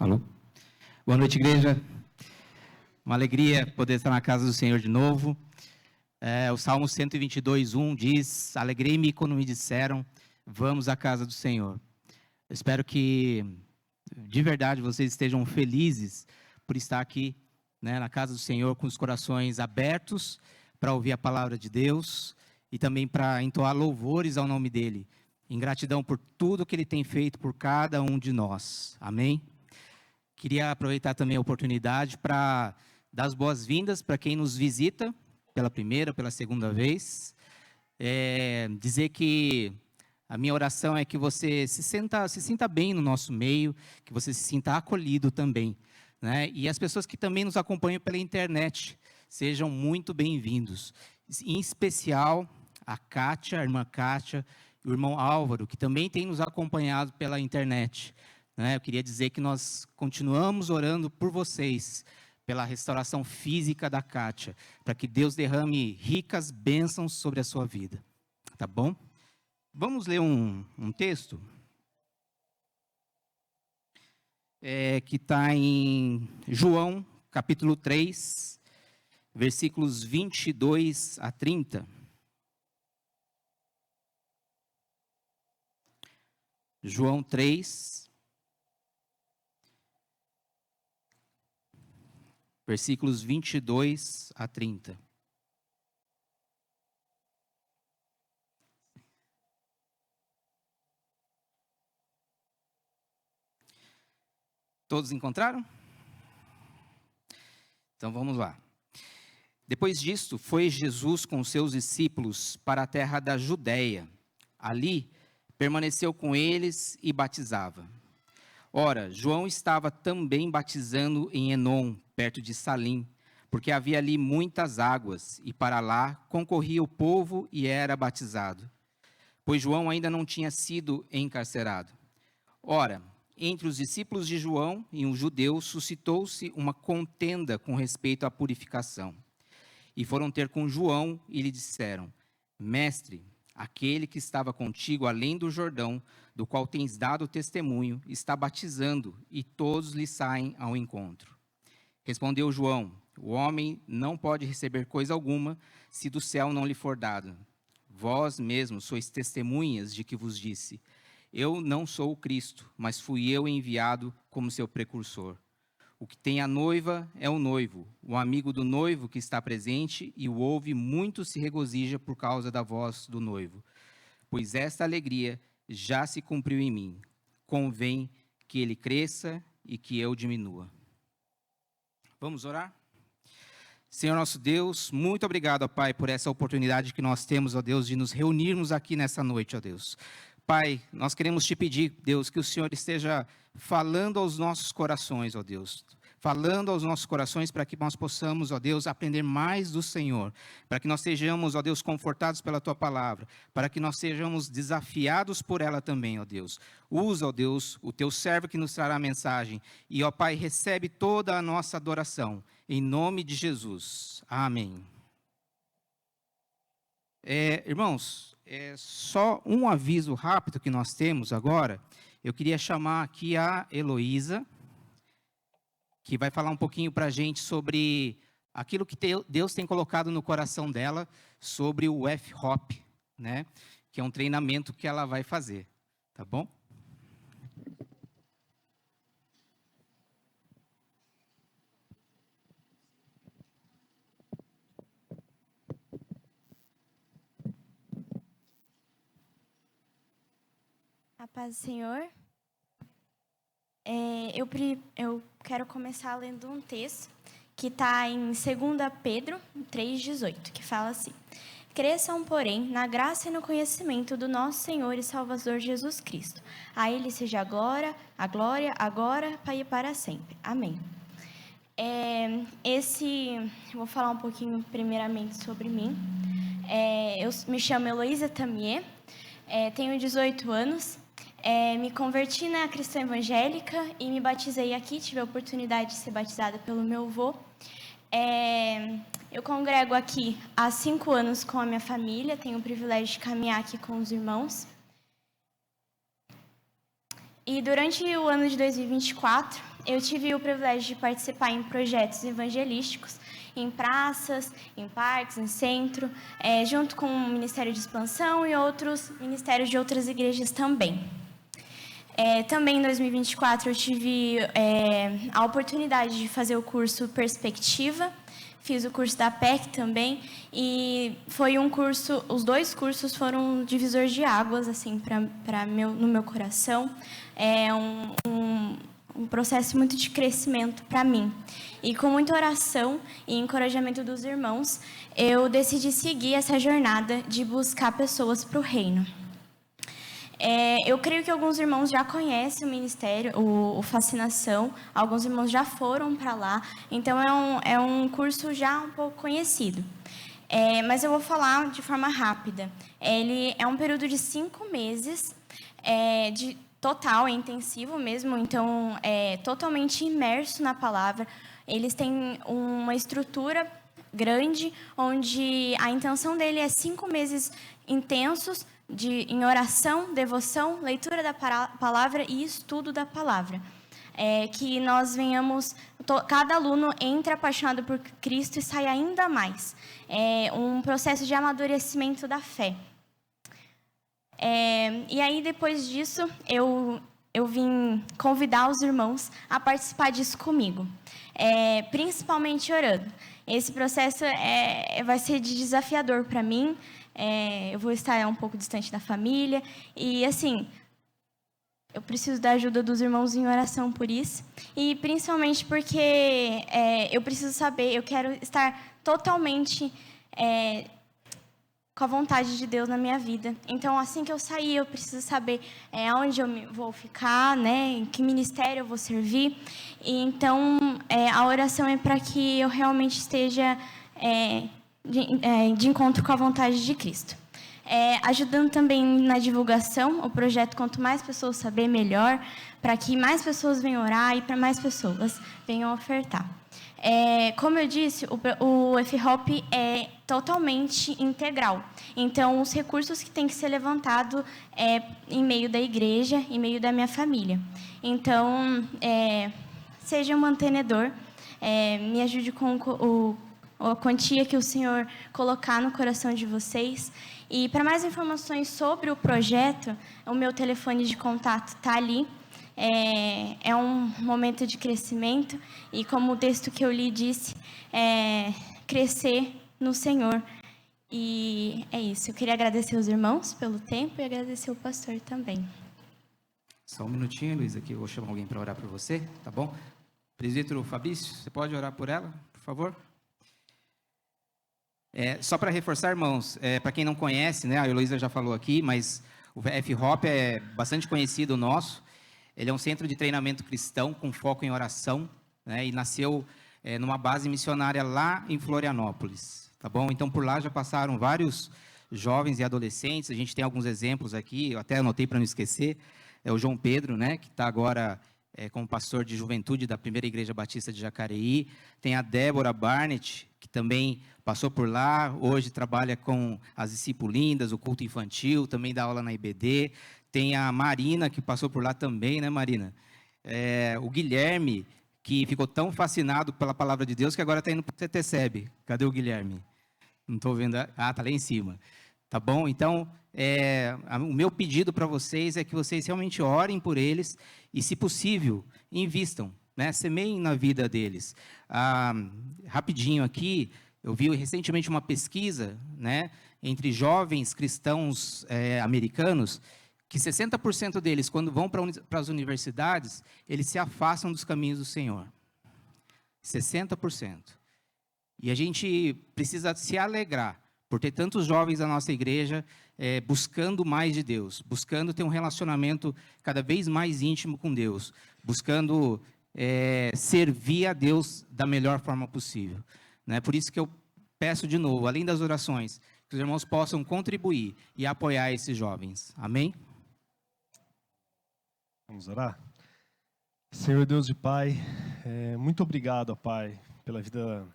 Alô? Boa noite, igreja. Uma alegria poder estar na casa do Senhor de novo. O Salmo 122:1 diz: Alegrei-me quando me disseram, vamos à casa do Senhor. Eu espero que, de verdade, vocês estejam felizes por estar aqui, na casa do Senhor, com os corações abertos para ouvir a palavra de Deus e também para entoar louvores ao nome dEle, em gratidão por tudo que Ele tem feito por cada um de nós. Amém? Queria aproveitar também a oportunidade para dar as boas-vindas para quem nos visita pela primeira, pela segunda vez. Dizer que a minha oração é que você se sinta bem no nosso meio, que você se sinta acolhido também, né? E as pessoas que também nos acompanham pela internet, sejam muito bem-vindos. Em especial a Kátia, a irmã Kátia, e o irmão Álvaro, que também tem nos acompanhado pela internet. Eu queria dizer que nós continuamos orando por vocês, pela restauração física da Kátia, para que Deus derrame ricas bênçãos sobre a sua vida. Tá bom? Vamos ler um texto que está em João, capítulo 3, versículos 22 a 30. João 3, versículos 22 a 30. Todos encontraram? Então vamos lá. Depois disto, foi Jesus com seus discípulos para a terra da Judéia. Ali, permaneceu com eles e batizava. Ora, João estava também batizando em Enom, perto de Salim, porque havia ali muitas águas, e para lá concorria o povo e era batizado, pois João ainda não tinha sido encarcerado. Ora, entre os discípulos de João e um judeu suscitou-se uma contenda com respeito à purificação. E foram ter com João e lhe disseram: Mestre, aquele que estava contigo além do Jordão, do qual tens dado testemunho, está batizando, e todos lhe saem ao encontro. Respondeu João: O homem não pode receber coisa alguma, se do céu não lhe for dado. Vós mesmos sois testemunhas de que vos disse: Eu não sou o Cristo, mas fui eu enviado como seu precursor. O que tem a noiva é o noivo. O amigo do noivo que está presente e o ouve muito se regozija por causa da voz do noivo. Pois esta alegria já se cumpriu em mim. Convém que ele cresça e que eu diminua. Vamos orar? Senhor nosso Deus, muito obrigado, ó Pai, por essa oportunidade que nós temos, ó Deus, de nos reunirmos aqui nessa noite, ó Deus. Pai, nós queremos te pedir, Deus, que o Senhor esteja falando aos nossos corações, ó Deus. Falando aos nossos corações para que nós possamos, ó Deus, aprender mais do Senhor. Para que nós sejamos, ó Deus, confortados pela Tua palavra. Para que nós sejamos desafiados por ela também, ó Deus. Usa, ó Deus, o Teu servo que nos trará a mensagem. E, ó Pai, recebe toda a nossa adoração. Em nome de Jesus. Amém. Irmãos, só um aviso rápido que nós temos agora. Eu queria chamar aqui a Heloísa, que vai falar um pouquinho para a gente sobre aquilo que Deus tem colocado no coração dela, sobre o F-Hop, né? Que é um treinamento que ela vai fazer, tá bom? A paz do Senhor. Eu quero começar lendo um texto que está em 2 Pedro 3,18, que fala assim: Cresçam, porém, na graça e no conhecimento do nosso Senhor e Salvador Jesus Cristo. A Ele seja agora, a glória, agora e para sempre. Amém. Vou falar um pouquinho primeiramente sobre mim. Eu me chamo Heloísa Tamier, tenho 18 anos. Me converti na cristã evangélica e me batizei aqui. Tive a oportunidade de ser batizada pelo meu avô. Eu congrego aqui há 5 anos com a minha família. Tenho o privilégio de caminhar aqui com os irmãos. E durante o ano de 2024, eu tive o privilégio de participar em projetos evangelísticos, em praças, em parques, em centro, junto com o Ministério de Expansão e outros ministérios de outras igrejas também. Também em 2024 eu tive a oportunidade de fazer o curso Perspectiva, fiz o curso da PEC também, e foi um curso, os dois cursos foram divisores de águas assim no meu coração. É um processo muito de crescimento para mim. E com muita oração e encorajamento dos irmãos, eu decidi seguir essa jornada de buscar pessoas para o reino. Eu creio que alguns irmãos já conhecem o ministério, o Fascinação, alguns irmãos já foram para lá, então é um curso já um pouco conhecido. Mas eu vou falar de forma rápida. Ele é um período de 5 meses, de total, é intensivo mesmo, então é totalmente imerso na palavra. Eles têm uma estrutura grande, onde a intenção dele é 5 meses intensos, em oração, devoção, leitura da palavra e estudo da palavra. Que nós venhamos, cada aluno entre apaixonado por Cristo e sai ainda mais. É um processo de amadurecimento da fé. E aí, depois disso, eu vim convidar os irmãos a participar disso comigo, principalmente orando. Esse processo vai ser desafiador para mim. Eu vou estar um pouco distante da família e, assim, eu preciso da ajuda dos irmãos em oração por isso. E principalmente porque eu preciso saber, eu quero estar totalmente com a vontade de Deus na minha vida. Então, assim que eu sair, eu preciso saber aonde eu vou ficar, né, em que ministério eu vou servir. E, então, a oração é para que eu realmente esteja de encontro com a vontade de Cristo. Ajudando também na divulgação, o projeto Quanto Mais Pessoas Saber, Melhor, para que mais pessoas venham orar e para mais pessoas venham ofertar. Como eu disse, o F-Hop é totalmente integral. Então, os recursos que têm que ser levantados em meio da igreja, em meio da minha família. Então, seja um mantenedor, me ajude com a quantia que o Senhor colocar no coração de vocês. E para mais informações sobre o projeto, o meu telefone de contato está ali. É um momento de crescimento e, como o texto que eu li disse, crescer no Senhor. E é isso. Eu queria agradecer os irmãos pelo tempo e agradecer o pastor também. Só um minutinho, Luísa, que eu vou chamar alguém para orar por você, tá bom? Presbítero Fabício, você pode orar por ela, por favor? Só para reforçar, irmãos, para quem não conhece, né, a Heloísa já falou aqui, mas o F-Hop é bastante conhecido nosso. Ele é um centro de treinamento cristão com foco em oração, né, e nasceu numa base missionária lá em Florianópolis, tá bom? Então, por lá já passaram vários jovens e adolescentes, a gente tem alguns exemplos aqui, eu até anotei para não esquecer, o João Pedro, né, que está agora como pastor de juventude da Primeira Igreja Batista de Jacareí, tem a Débora Barnett, que também passou por lá, hoje trabalha com as discipulindas, o culto infantil, também dá aula na IBD, tem a Marina, que passou por lá também, né, Marina? O Guilherme, que ficou tão fascinado pela palavra de Deus, que agora está indo para o CTCEB. Cadê o Guilherme? Não estou vendo. Ah, está lá em cima. Tá bom? Então, o meu pedido para vocês é que vocês realmente orem por eles e, se possível, invistam, né? Semeiem na vida deles. Rapidinho aqui, eu vi recentemente uma pesquisa, né, entre jovens cristãos americanos, que 60% deles, quando vão para as universidades, eles se afastam dos caminhos do Senhor. 60%. E a gente precisa se alegrar por ter tantos jovens da nossa igreja buscando mais de Deus, buscando ter um relacionamento cada vez mais íntimo com Deus, buscando servir a Deus da melhor forma possível, né? Por isso que eu peço de novo, além das orações, que os irmãos possam contribuir e apoiar esses jovens. Amém? Vamos orar? Senhor Deus e Pai, muito obrigado, ó Pai, pela vida.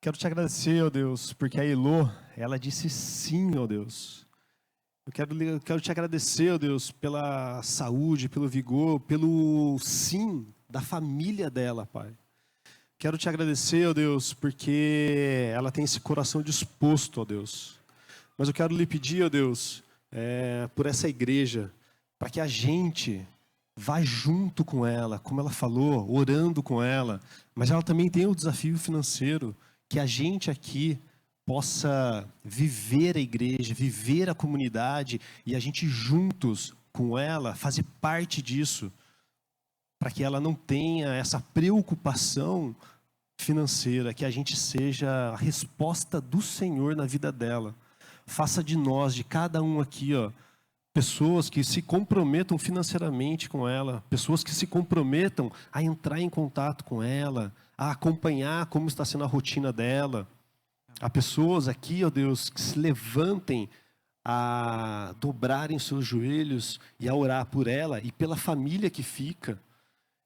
Quero te agradecer, ó Deus, porque a Elô, ela disse sim, ó Deus. Eu quero te agradecer, ó Deus, pela saúde, pelo vigor, pelo sim da família dela, Pai. Quero te agradecer, ó Deus, porque ela tem esse coração disposto, ó Deus. Mas eu quero lhe pedir, ó Deus, por essa igreja, para que a gente vá junto com ela, como ela falou, orando com ela. Mas ela também tem o desafio financeiro, que a gente aqui possa viver a igreja, viver a comunidade, e a gente juntos com ela, fazer parte disso, para que ela não tenha essa preocupação financeira, que a gente seja a resposta do Senhor na vida dela. Faça de nós, de cada um aqui, ó, pessoas que se comprometam financeiramente com ela, pessoas que se comprometam a entrar em contato com ela, a acompanhar como está sendo a rotina dela. Há pessoas aqui, ó Deus, que se levantem a dobrarem seus joelhos e a orar por ela e pela família que fica.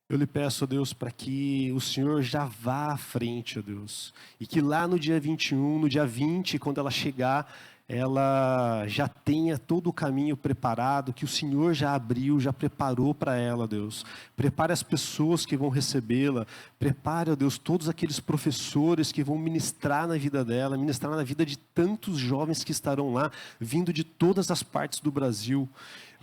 Eu lhe peço, ó Deus, para que o Senhor já vá à frente, ó Deus. E que lá no dia 21, no dia 20, quando ela chegar, ela já tenha todo o caminho preparado, que o Senhor já abriu, já preparou para ela, Deus. Prepare as pessoas que vão recebê-la. Prepare, ó Deus, todos aqueles professores que vão ministrar na vida dela, ministrar na vida de tantos jovens que estarão lá, vindo de todas as partes do Brasil.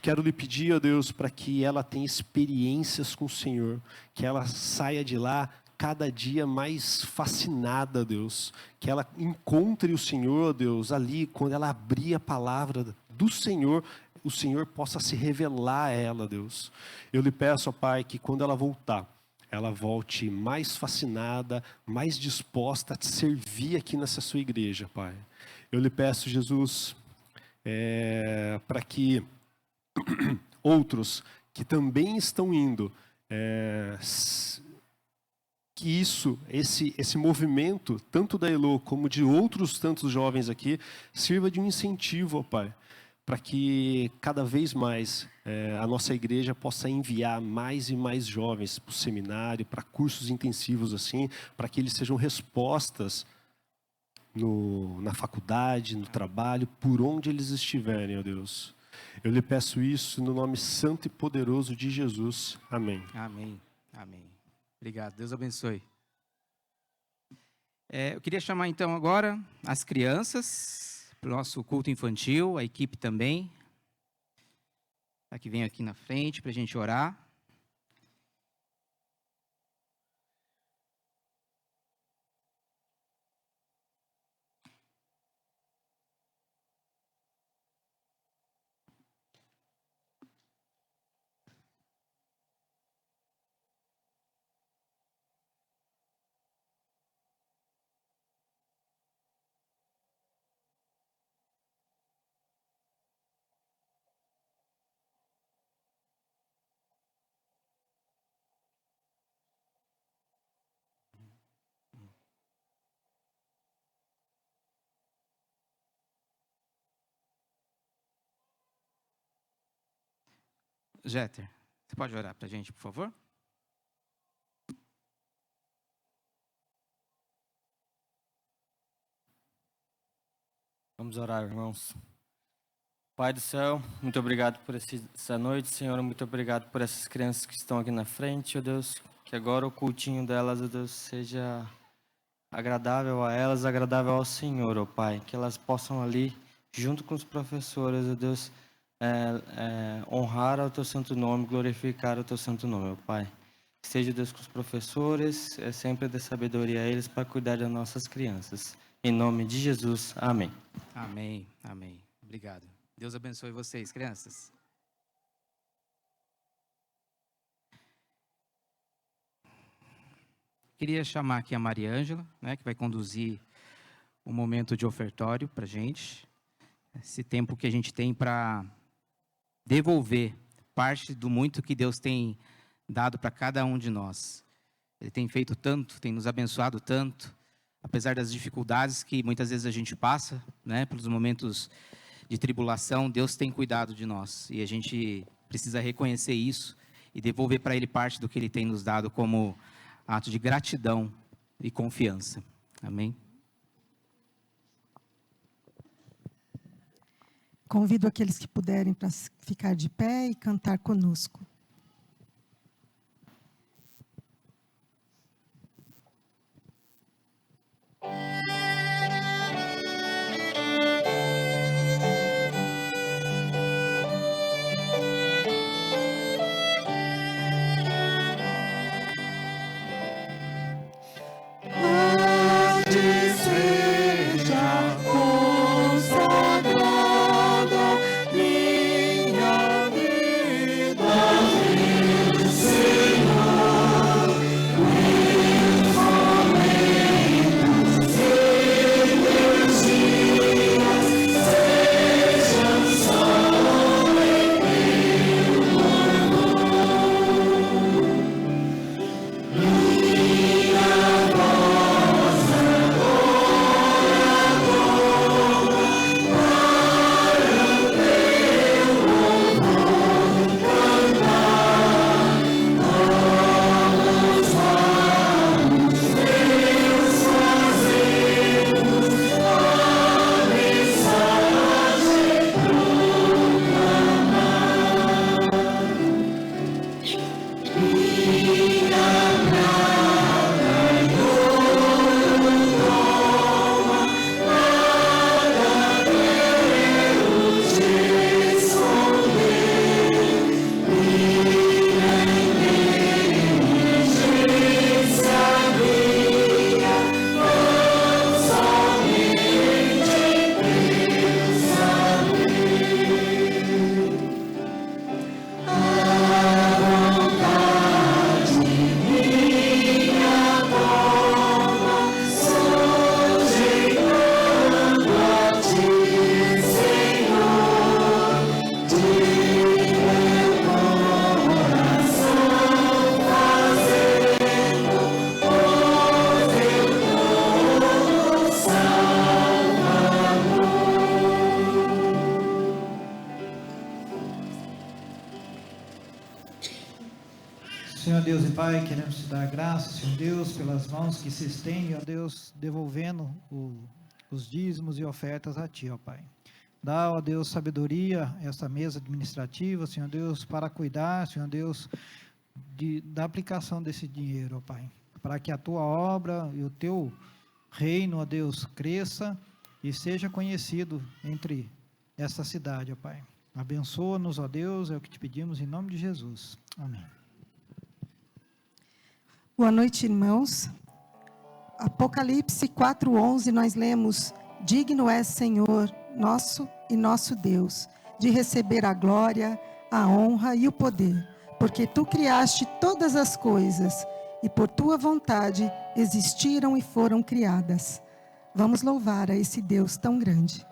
Quero lhe pedir, ó Deus, para que ela tenha experiências com o Senhor, que ela saia de lá cada dia mais fascinada, Deus, que ela encontre o Senhor, Deus, ali, quando ela abrir a palavra do Senhor, o Senhor possa se revelar a ela, Deus. Eu lhe peço, ó Pai, que quando ela voltar, ela volte mais fascinada, mais disposta a te servir aqui nessa sua igreja, Pai. Eu lhe peço, Jesus, para que outros que também estão indo, que esse movimento, tanto da Elo como de outros tantos jovens aqui, sirva de um incentivo, ó Pai, para que cada vez mais a nossa igreja possa enviar mais e mais jovens para o seminário, para cursos intensivos assim, para que eles sejam respostas na faculdade, no trabalho, por onde eles estiverem, ó Deus. Eu lhe peço isso no nome santo e poderoso de Jesus. Amém. Amém. Amém. Obrigado. Deus abençoe. Eu queria chamar então agora as crianças para o nosso culto infantil, a equipe também, para que venham aqui na frente para a gente orar. Jeter, você pode orar para a gente, por favor? Vamos orar, irmãos. Pai do céu, muito obrigado por essa noite, Senhor. Muito obrigado por essas crianças que estão aqui na frente, ó Deus. Que agora o cultinho delas, ó Deus, seja agradável a elas, agradável ao Senhor, ó Pai. Que elas possam ali, junto com os professores, ó Deus, honrar o Teu santo nome, glorificar o Teu santo nome, ó Pai. Que seja, Deus, com os professores, sempre dê sabedoria a eles para cuidar das nossas crianças. Em nome de Jesus, amém. Amém, amém. Obrigado. Deus abençoe vocês, crianças. Queria chamar aqui a Maria Ângela, que vai conduzir um momento de ofertório para a gente. Esse tempo que a gente tem para devolver parte do muito que Deus tem dado para cada um de nós. Ele tem feito tanto, tem nos abençoado tanto, apesar das dificuldades que muitas vezes a gente passa, pelos momentos de tribulação, Deus tem cuidado de nós. E a gente precisa reconhecer isso e devolver para Ele parte do que Ele tem nos dado como ato de gratidão e confiança. Amém? Convido aqueles que puderem para ficar de pé e cantar conosco. Senhor Deus e Pai, queremos te dar graça, Senhor Deus, pelas mãos que se estendem, ó Deus, devolvendo os dízimos e ofertas a Ti, ó Pai. Dá, ó Deus, sabedoria a essa mesa administrativa, Senhor Deus, para cuidar, Senhor Deus, da aplicação desse dinheiro, ó Pai. Para que a Tua obra e o Teu reino, ó Deus, cresça e seja conhecido entre essa cidade, ó Pai. Abençoa-nos, ó Deus, é o que te pedimos em nome de Jesus. Amém. Boa noite, irmãos. Apocalipse 4:11, nós lemos: digno és, Senhor, nosso e nosso Deus, de receber a glória, a honra e o poder, porque tu criaste todas as coisas, e por tua vontade existiram e foram criadas. Vamos louvar a esse Deus tão grande.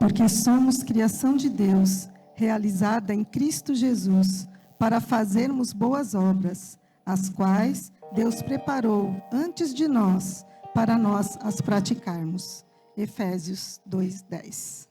Porque somos criação de Deus, realizada em Cristo Jesus, para fazermos boas obras, as quais Deus preparou antes de nós, para nós as praticarmos. Efésios 2:10.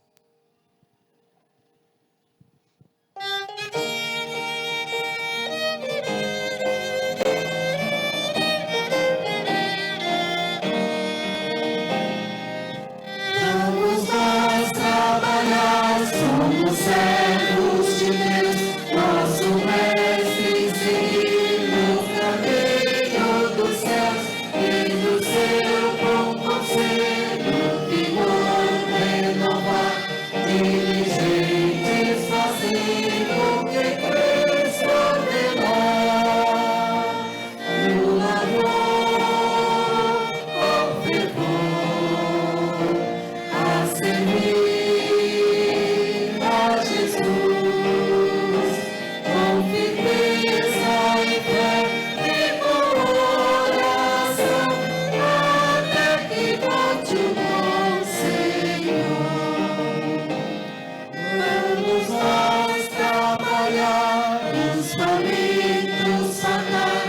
Vamos nós trabalhar, somos servos de Deus, nosso mestre seguir no caminho dos céus e do seu bom conselho, vigor renovar, diligentes fazer o que Cristo ordenar, no labor com fervor, a servir a Jesus, com firmeza e fé e com oração, até que volte o bom Senhor. Vamos nós trabalhar, os famintos sanar,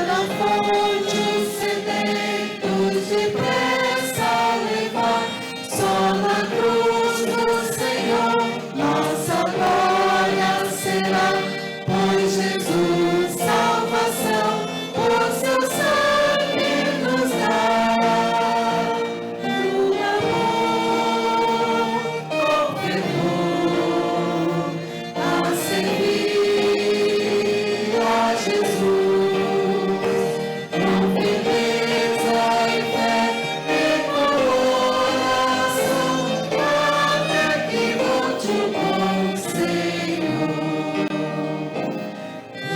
na fonte os sedentos depressa levar, só na cruz do Senhor nossa glória será, pois Jesus salvação por seu sangue nos dá. No amor, com fervor, a servir a Jesus, com firmeza e fé e com oração, até que volte o bom Senhor.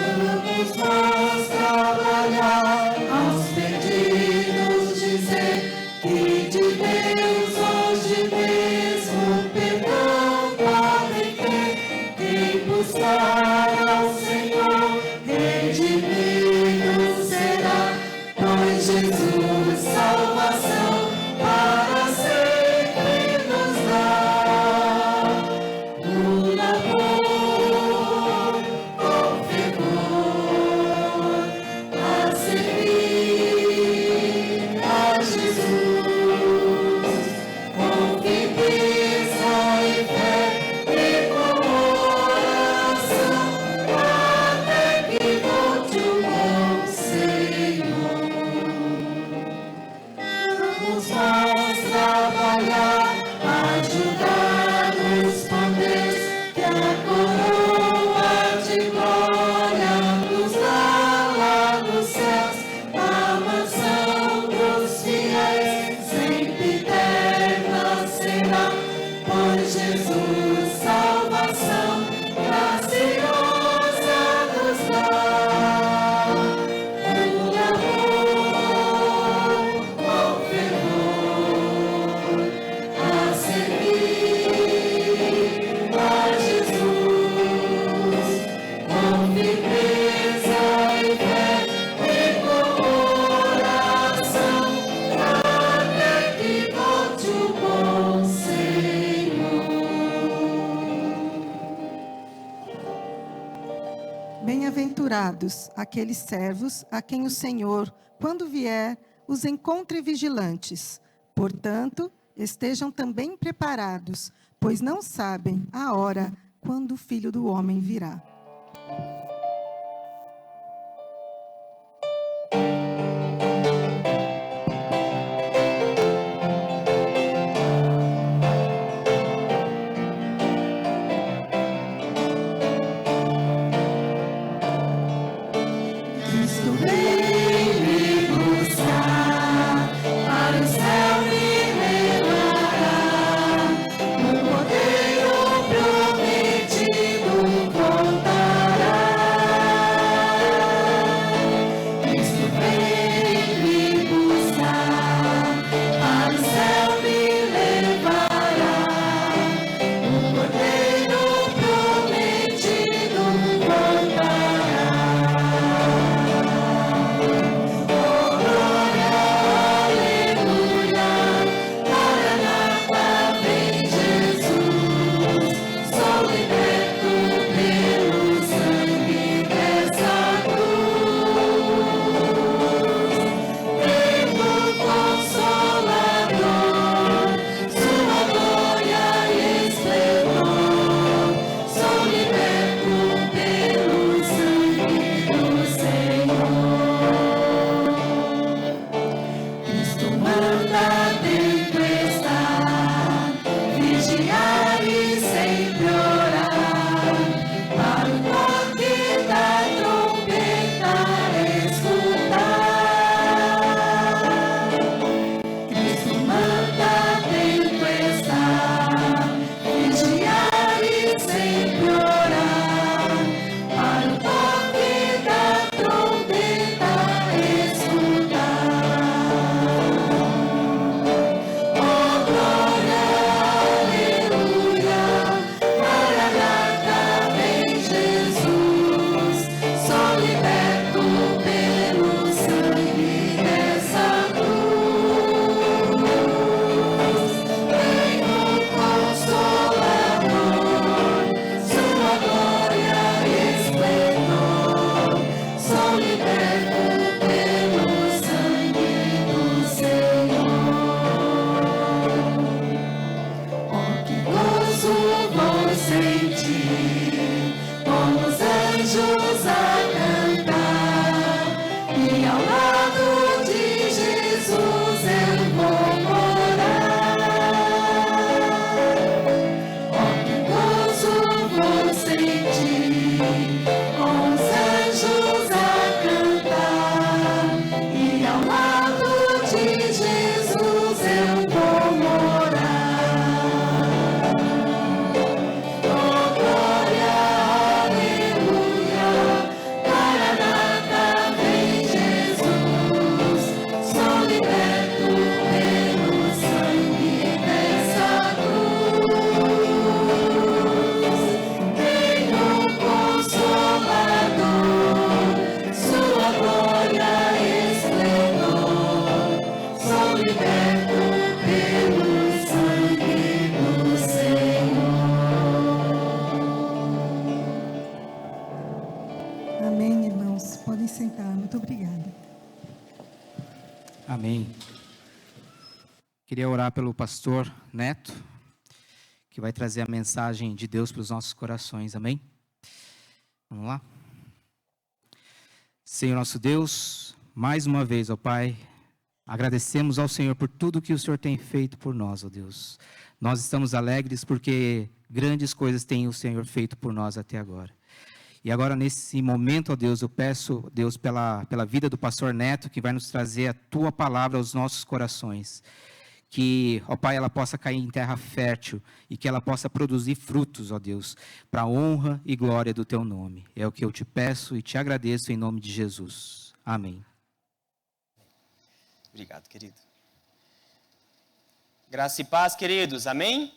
Vamos nós trabalhar, aos perdidos dizer que de Deus hoje mesmo perdão podem ter. Quem buscar ao Senhor redimido será, pois Jesus salvação para sempre nos dá. No labor com fervor, a servir a Jesus, com firmeza e fé e com oração, até que volte o bom Senhor. Vamos nós trabalhar, ajudar nos poderes, que a coroa de glória nos dá lá nos céus, a mansão dos fiéis sempre eterna será, pois Jesus salvação graciosa nos dá. No amor, com fervor, a servir a Jesus, com firmeza e fé e com oração, até que volte o bom Senhor. Bem-aventurados aqueles servos a quem o Senhor, quando vier, os encontre vigilantes. Portanto, estejam também preparados, pois não sabem a hora quando o Filho do Homem virá. Cristo vem me buscar, para o céu me levará, no Cordeiro prometido voltará. vigiar e sempre orar, para o toque da trombeta escutar. Cristo manda dentro estar, vigiar e sempre orar, para o toque da trombeta escutar. Oh, glória, aleluia, Maranata, vem Jesus, sou liberto pelo sangue dessa cruz. Vem o Consolador, sua glória e esplendor, sou liberto pelo sangue do Senhor. Oh, que gozo vou sentir, com os anjos a cantar, e ao lado de Jesus eu vou morar. Oh, que gozo vou sentir, com os anjos a cantar, e ao lado de Jesus eu vou morar. Oh, glória, aleluia, Maranata, vem Jesus, sou liberto pelo sangue dessa cruz. Vem o Consolador, sua glória e esplendor, sou liberto pelo sangue do Senhor. Amém, irmãos. Podem sentar. Muito obrigada. Amém. Queria orar pelo pastor Neto, que vai trazer a mensagem de Deus para os nossos corações. Amém? Vamos lá? Senhor nosso Deus, mais uma vez, ó Pai, agradecemos ao Senhor por tudo que o Senhor tem feito por nós, ó Deus. Nós estamos alegres porque grandes coisas tem o Senhor feito por nós até agora. E agora, nesse momento, ó Deus, eu peço, Deus, pela vida do pastor Neto, que vai nos trazer a Tua palavra aos nossos corações. Que, ó Pai, ela possa cair em terra fértil e que ela possa produzir frutos, ó Deus, para a honra e glória do Teu nome. É o que eu te peço e te agradeço em nome de Jesus. Amém. Obrigado, querido. Graça e paz, queridos. Amém?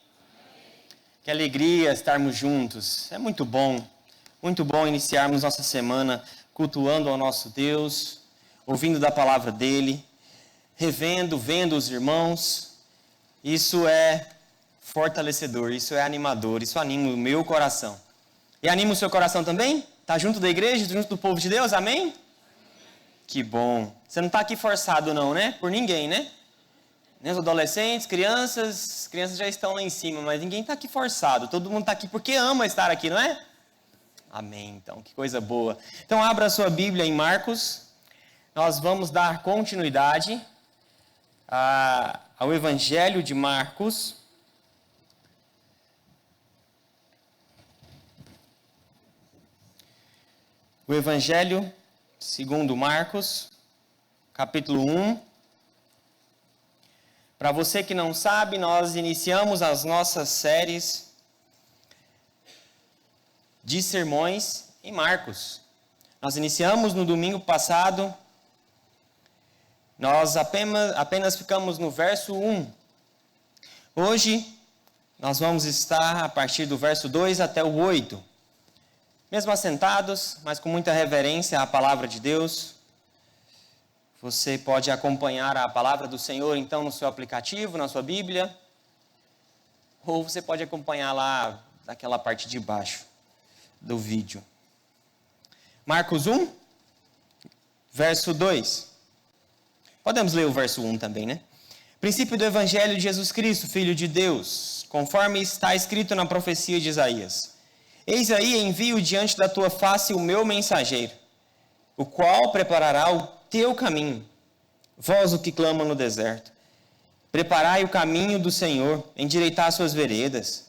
Que alegria estarmos juntos. É muito bom iniciarmos nossa semana cultuando ao nosso Deus, ouvindo da palavra dEle, vendo os irmãos. Isso é fortalecedor, isso é animador, isso anima o meu coração. E anima o seu coração também? Está junto da igreja, junto do povo de Deus? Amém? Que bom. Você não está aqui forçado não, né? Por ninguém, né? Os adolescentes, crianças já estão lá em cima, mas ninguém está aqui forçado. Todo mundo está aqui porque ama estar aqui, não é? Amém, então, que coisa boa. Então, abra a sua Bíblia em Marcos. Nós vamos dar continuidade ao Evangelho de Marcos. O Evangelho segundo Marcos, capítulo 1. Para você que não sabe, nós iniciamos as nossas séries de sermões em Marcos. Nós iniciamos no domingo passado, nós apenas ficamos no verso 1. Hoje, nós vamos estar a partir do verso 2 até o 8. Mesmo assentados, mas com muita reverência à palavra de Deus. Você pode acompanhar a palavra do Senhor, então, no seu aplicativo, na sua Bíblia. Ou você pode acompanhar lá, naquela parte de baixo do vídeo. Marcos 1, verso 2. Podemos ler o verso 1 também, né? Princípio do Evangelho de Jesus Cristo, Filho de Deus, conforme está escrito na profecia de Isaías. Eis aí envio diante da tua face o meu mensageiro, o qual preparará o teu caminho. Vós o que clama no deserto, Preparai o caminho do Senhor, endireitai suas veredas.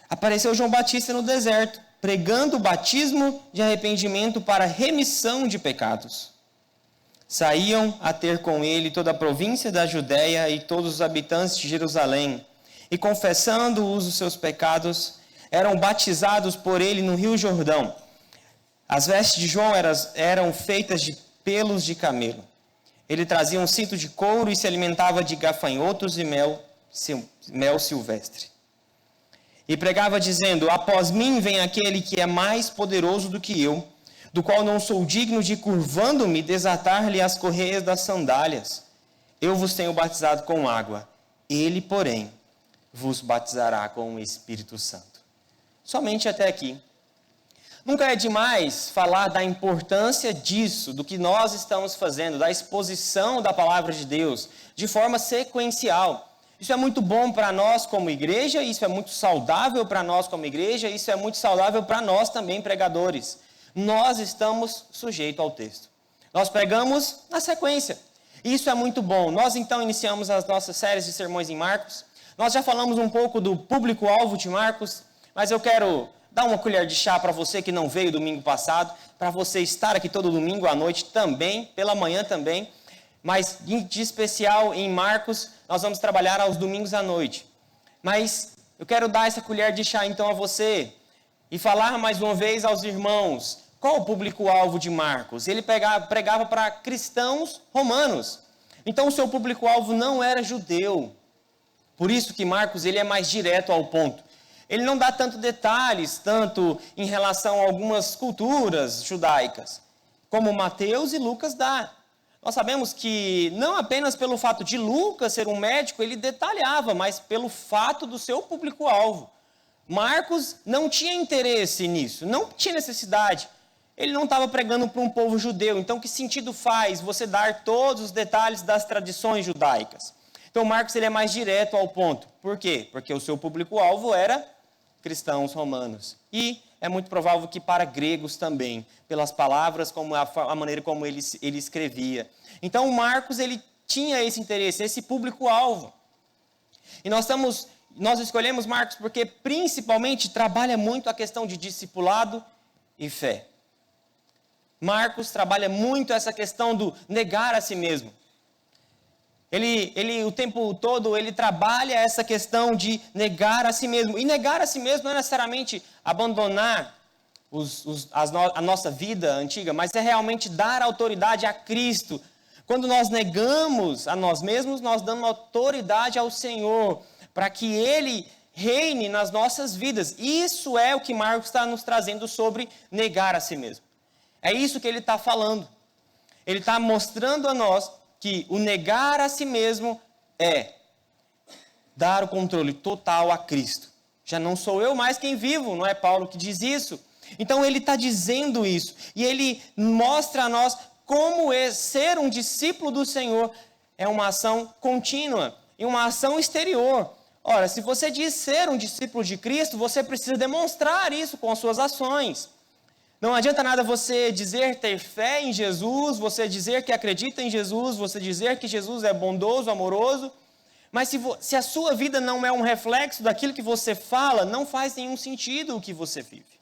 Apareceu João Batista no deserto, pregando o batismo de arrependimento para remissão de pecados. Saíam a ter com ele toda a província da Judéia e todos os habitantes de Jerusalém, e confessando-os os seus pecados, eram batizados por ele no rio Jordão. As vestes de João eram feitas de pelos de camelo. Ele trazia um cinto de couro e se alimentava de gafanhotos e mel silvestre. E pregava dizendo: após mim vem aquele que é mais poderoso do que eu, do qual não sou digno de, curvando-me, desatar-lhe as correias das sandálias. Eu vos tenho batizado com água, ele, porém, vos batizará com o Espírito Santo. Somente até aqui. Nunca é demais falar da importância disso, do que nós estamos fazendo, da exposição da palavra de Deus, de forma sequencial. Isso é muito bom para nós como igreja, isso é muito saudável para nós como igreja, isso é muito saudável para nós também, pregadores. Nós estamos sujeitos ao texto. Nós pregamos na sequência. Isso é muito bom. Nós então iniciamos as nossas séries de sermões em Marcos. Nós já falamos um pouco do público-alvo de Marcos, mas eu quero dar uma colher de chá para você que não veio domingo passado, para você estar aqui todo domingo à noite também, pela manhã também, mas de especial em Marcos, nós vamos trabalhar aos domingos à noite. Mas eu quero dar essa colher de chá então a você e falar mais uma vez aos irmãos, qual o público-alvo de Marcos? Ele pregava para cristãos romanos, então o seu público-alvo não era judeu. Por isso que Marcos ele é mais direto ao ponto. Ele não dá tanto detalhes, tanto em relação a algumas culturas judaicas, como Mateus e Lucas dá. Nós sabemos que não apenas pelo fato de Lucas ser um médico, ele detalhava, mas pelo fato do seu público-alvo. Marcos não tinha interesse nisso, não tinha necessidade. Ele não estava pregando para um povo judeu, então que sentido faz você dar todos os detalhes das tradições judaicas? Então Marcos ele é mais direto ao ponto. Por quê? Porque o seu público-alvo era cristãos romanos. E é muito provável que para gregos também, pelas palavras, como a maneira como ele escrevia. Então Marcos ele tinha esse interesse, esse público-alvo. E nós escolhemos Marcos porque principalmente trabalha muito a questão de discipulado e fé. Marcos trabalha muito essa questão do negar a si mesmo. Ele o tempo todo, ele trabalha essa questão de negar a si mesmo. E negar a si mesmo não é necessariamente abandonar a nossa vida antiga, mas é realmente dar autoridade a Cristo. Quando nós negamos a nós mesmos, nós damos autoridade ao Senhor, para que Ele reine nas nossas vidas. Isso é o que Marcos está nos trazendo sobre negar a si mesmo. É isso que ele está falando. Ele está mostrando a nós que o negar a si mesmo é dar o controle total a Cristo. Já não sou eu mais quem vivo, não é Paulo que diz isso? Então ele está dizendo isso. E ele mostra a nós como ser um discípulo do Senhor é uma ação contínua e uma ação exterior. Ora, se você diz ser um discípulo de Cristo, você precisa demonstrar isso com as suas ações. Não adianta nada você dizer ter fé em Jesus, você dizer que acredita em Jesus, você dizer que Jesus é bondoso, amoroso, mas se a sua vida não é um reflexo daquilo que você fala, não faz nenhum sentido o que você vive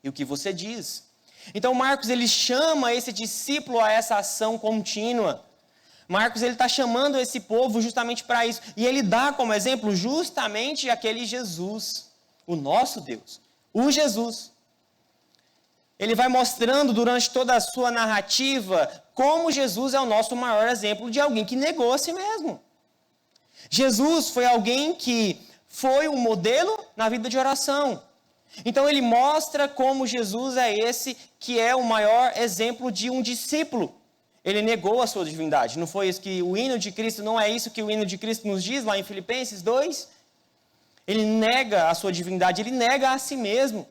e o que você diz. Então Marcos ele chama esse discípulo a essa ação contínua. Marcos ele está chamando esse povo justamente para isso. E ele dá como exemplo justamente aquele Jesus, o nosso Deus, o Jesus. Ele vai mostrando durante toda a sua narrativa como Jesus é o nosso maior exemplo de alguém que negou a si mesmo. Jesus foi alguém que foi um modelo na vida de oração. Então ele mostra como Jesus é esse que é o maior exemplo de um discípulo. Ele negou a sua divindade. Não foi isso que o hino de Cristo, não é isso que o hino de Cristo nos diz lá em Filipenses 2? Ele nega a sua divindade, ele nega a si mesmo.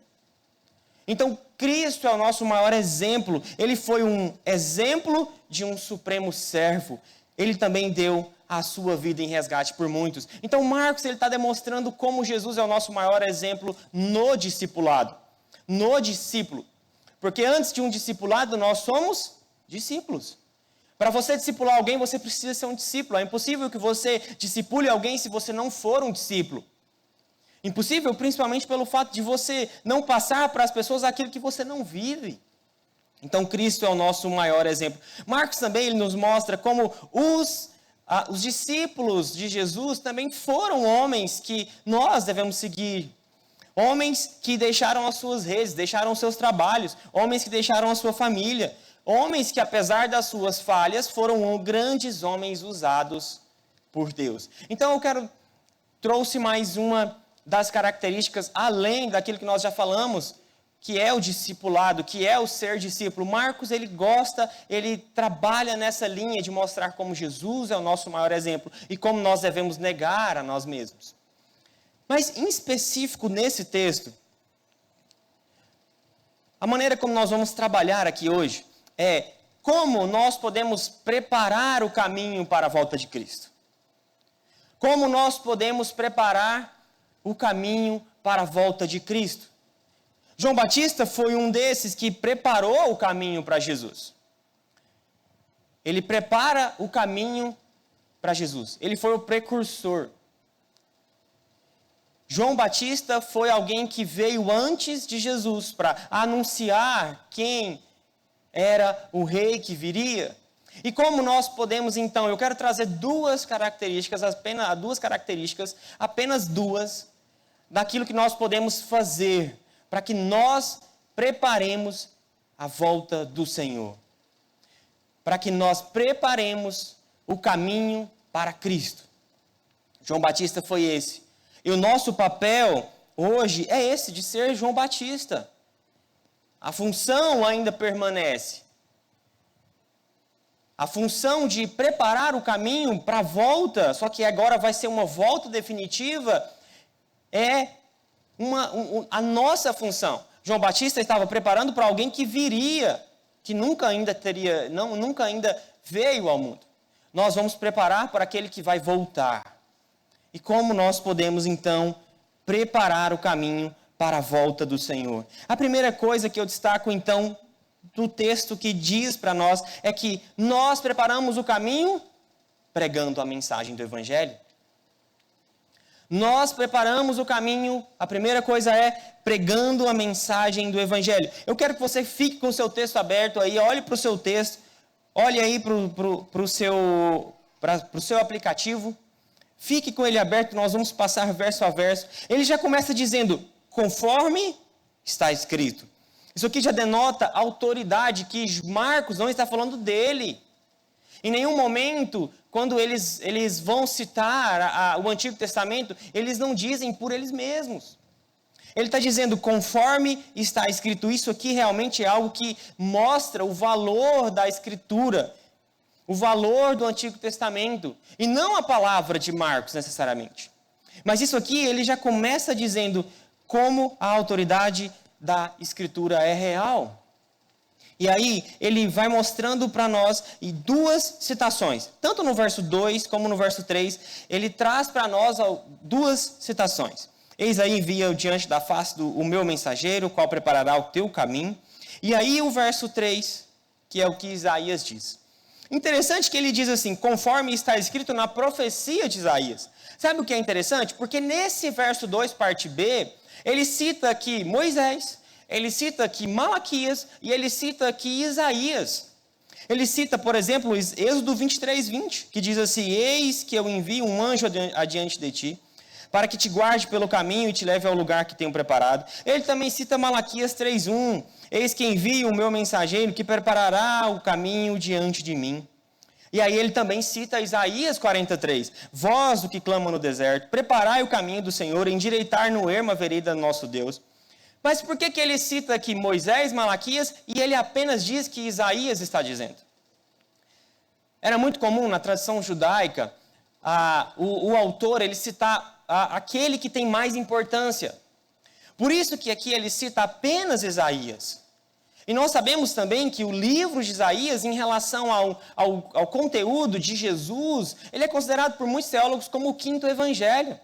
Então, Cristo é o nosso maior exemplo. Ele foi um exemplo de um supremo servo. Ele também deu a sua vida em resgate por muitos. Então, Marcos está demonstrando como Jesus é o nosso maior exemplo no discipulado. No discípulo. Porque antes de um discipulado, nós somos discípulos. Para você discipular alguém, você precisa ser um discípulo. É impossível que você discipule alguém se você não for um discípulo. Impossível, principalmente pelo fato de você não passar para as pessoas aquilo que você não vive. Então, Cristo é o nosso maior exemplo. Marcos também ele nos mostra como os discípulos de Jesus também foram homens que nós devemos seguir. Homens que deixaram as suas redes, deixaram os seus trabalhos, homens que deixaram a sua família, homens que, apesar das suas falhas, foram grandes homens usados por Deus. Então, trouxe mais uma das características, além daquilo que nós já falamos, que é o discipulado, que é o ser discípulo. Marcos, ele trabalha nessa linha de mostrar como Jesus é o nosso maior exemplo e como nós devemos negar a nós mesmos. Mas, em específico, nesse texto, a maneira como nós vamos trabalhar aqui hoje é como nós podemos preparar o caminho para a volta de Cristo. Como nós podemos preparar o caminho para a volta de Cristo. João Batista foi um desses que preparou o caminho para Jesus. Ele prepara o caminho para Jesus. Ele foi o precursor. João Batista foi alguém que veio antes de Jesus para anunciar quem era o rei que viria. E como nós podemos então, eu quero trazer apenas duas, daquilo que nós podemos fazer para que nós preparemos a volta do Senhor. Para que nós preparemos o caminho para Cristo. João Batista foi esse. E o nosso papel hoje é esse, de ser João Batista. A função ainda permanece. A função de preparar o caminho para a volta, só que agora vai ser uma volta definitiva, é a nossa função. João Batista estava preparando para alguém que viria, que nunca ainda veio ao mundo. Nós vamos preparar para aquele que vai voltar. E como nós podemos, então, preparar o caminho para a volta do Senhor? A primeira coisa que eu destaco, então, do texto que diz para nós, é que nós preparamos o caminho pregando a mensagem do Evangelho. Nós preparamos o caminho, a primeira coisa é pregando a mensagem do Evangelho. Eu quero que você fique com o seu texto aberto aí, olhe para o seu texto, olhe aí para o seu aplicativo. Fique com ele aberto, nós vamos passar verso a verso. Ele já começa dizendo, conforme está escrito. Isso aqui já denota autoridade, que Marcos não está falando dele. Em nenhum momento, quando eles vão citar o Antigo Testamento, eles não dizem por eles mesmos. Ele está dizendo, conforme está escrito. Isso aqui realmente é algo que mostra o valor da Escritura. O valor do Antigo Testamento, e não a palavra de Marcos necessariamente. Mas isso aqui ele já começa dizendo como a autoridade da Escritura é real. E aí ele vai mostrando para nós duas citações, tanto no verso 2 como no verso 3, ele traz para nós duas citações. Eis aí envia diante da face o meu mensageiro, o qual preparará o teu caminho. E aí o verso 3, que é o que Isaías diz. Interessante que ele diz assim, conforme está escrito na profecia de Isaías. Sabe o que é interessante? Porque nesse verso 2, parte B, ele cita aqui Moisés, ele cita aqui Malaquias e ele cita aqui Isaías. Ele cita, por exemplo, Êxodo 23:20, que diz assim, eis que eu envio um anjo adiante de ti, para que te guarde pelo caminho e te leve ao lugar que tenho preparado. Ele também cita Malaquias 3:1, eis que envio o meu mensageiro que preparará o caminho diante de mim. E aí ele também cita Isaías 43, vós do que clama no deserto, preparai o caminho do Senhor, endireitar no ermo a vereda do nosso Deus. Mas por que ele cita aqui Moisés, Malaquias, e ele apenas diz que Isaías está dizendo? Era muito comum na tradição judaica, o autor ele citar aquele que tem mais importância. Por isso que aqui ele cita apenas Isaías. E nós sabemos também que o livro de Isaías, em relação ao conteúdo de Jesus, ele é considerado por muitos teólogos como o quinto evangelho.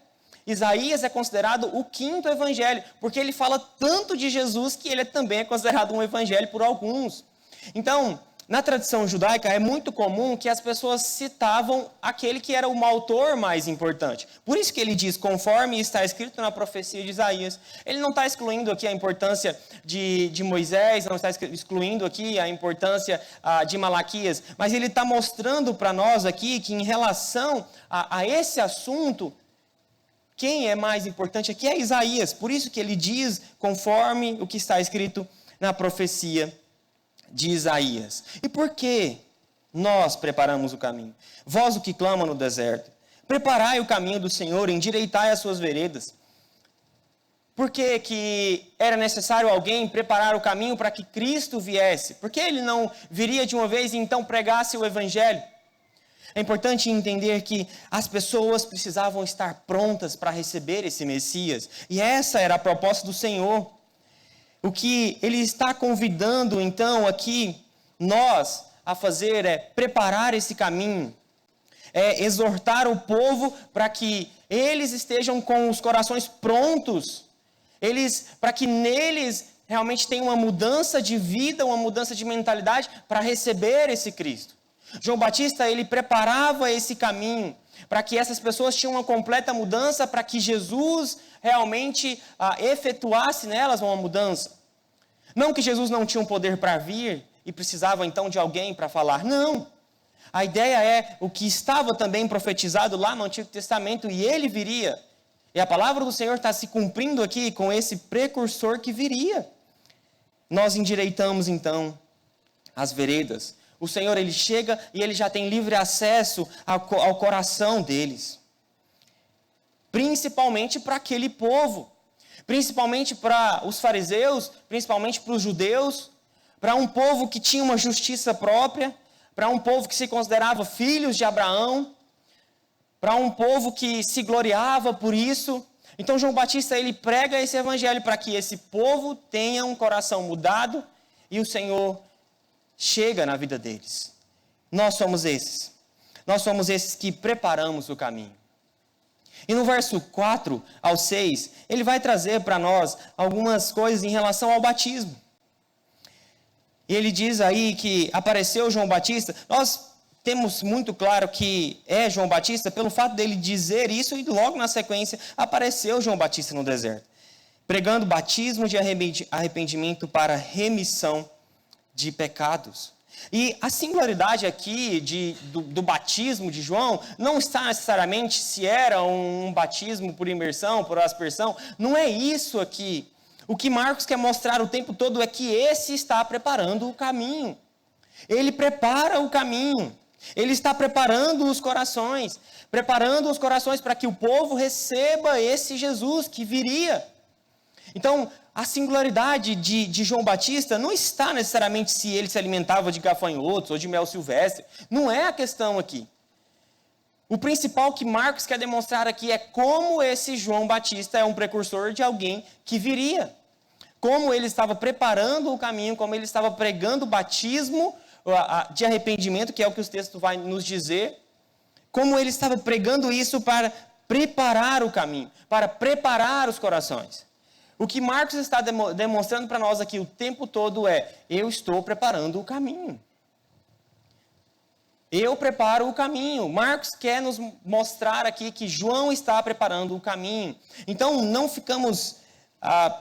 Isaías é considerado o quinto evangelho, porque ele fala tanto de Jesus que ele também é considerado um evangelho por alguns. Então, na tradição judaica é muito comum que as pessoas citavam aquele que era o autor mais importante. Por isso que ele diz, conforme está escrito na profecia de Isaías. Ele não está excluindo aqui a importância de Moisés, não está excluindo aqui a importância de Malaquias, mas ele está mostrando para nós aqui que em relação a esse assunto, quem é mais importante aqui é Isaías. Por isso que ele diz, conforme o que está escrito na profecia de Isaías. E por que nós preparamos o caminho? Vós o que clama no deserto, preparai o caminho do Senhor, endireitai as suas veredas. Por que era necessário alguém preparar o caminho para que Cristo viesse? Por que ele não viria de uma vez e então pregasse o evangelho? É importante entender que as pessoas precisavam estar prontas para receber esse Messias. E essa era a proposta do Senhor. O que ele está convidando, então, aqui, nós a fazer é preparar esse caminho. É exortar o povo para que eles estejam com os corações prontos. Para que neles realmente tenha uma mudança de vida, uma mudança de mentalidade para receber esse Cristo. João Batista, ele preparava esse caminho para que essas pessoas tinham uma completa mudança, para que Jesus realmente efetuasse nelas uma mudança. Não que Jesus não tinha um poder para vir e precisava então de alguém para falar, não. A ideia é o que estava também profetizado lá no Antigo Testamento e ele viria. E a palavra do Senhor está se cumprindo aqui com esse precursor que viria. Nós endireitamos então as veredas. O Senhor, ele chega e ele já tem livre acesso ao coração deles. Principalmente para aquele povo. Principalmente para os fariseus, principalmente para os judeus. Para um povo que tinha uma justiça própria. Para um povo que se considerava filhos de Abraão. Para um povo que se gloriava por isso. Então João Batista, ele prega esse evangelho para que esse povo tenha um coração mudado. E o Senhor chega na vida deles. Nós somos esses. Nós somos esses que preparamos o caminho. E no verso 4 ao 6, ele vai trazer para nós algumas coisas em relação ao batismo. E ele diz aí que apareceu João Batista. Nós temos muito claro que é João Batista pelo fato dele dizer isso e logo na sequência apareceu João Batista no deserto. Pregando batismo de arrependimento para remissão de pecados. E a singularidade aqui do batismo de João não está necessariamente se era um batismo por imersão, por aspersão. Não é isso aqui. O que Marcos quer mostrar o tempo todo é que esse está preparando o caminho. Ele prepara o caminho. Ele está preparando os corações. Preparando os corações para que o povo receba esse Jesus que viria. Então, a singularidade de João Batista não está necessariamente se ele se alimentava de gafanhotos ou de mel silvestre. Não é a questão aqui. O principal que Marcos quer demonstrar aqui é como esse João Batista é um precursor de alguém que viria. Como ele estava preparando o caminho, como ele estava pregando o batismo de arrependimento, que é o que o texto vai nos dizer. Como ele estava pregando isso para preparar o caminho, para preparar os corações. O que Marcos está demonstrando para nós aqui o tempo todo é, eu estou preparando o caminho. Eu preparo o caminho. Marcos quer nos mostrar aqui que João está preparando o caminho. Então, não ficamos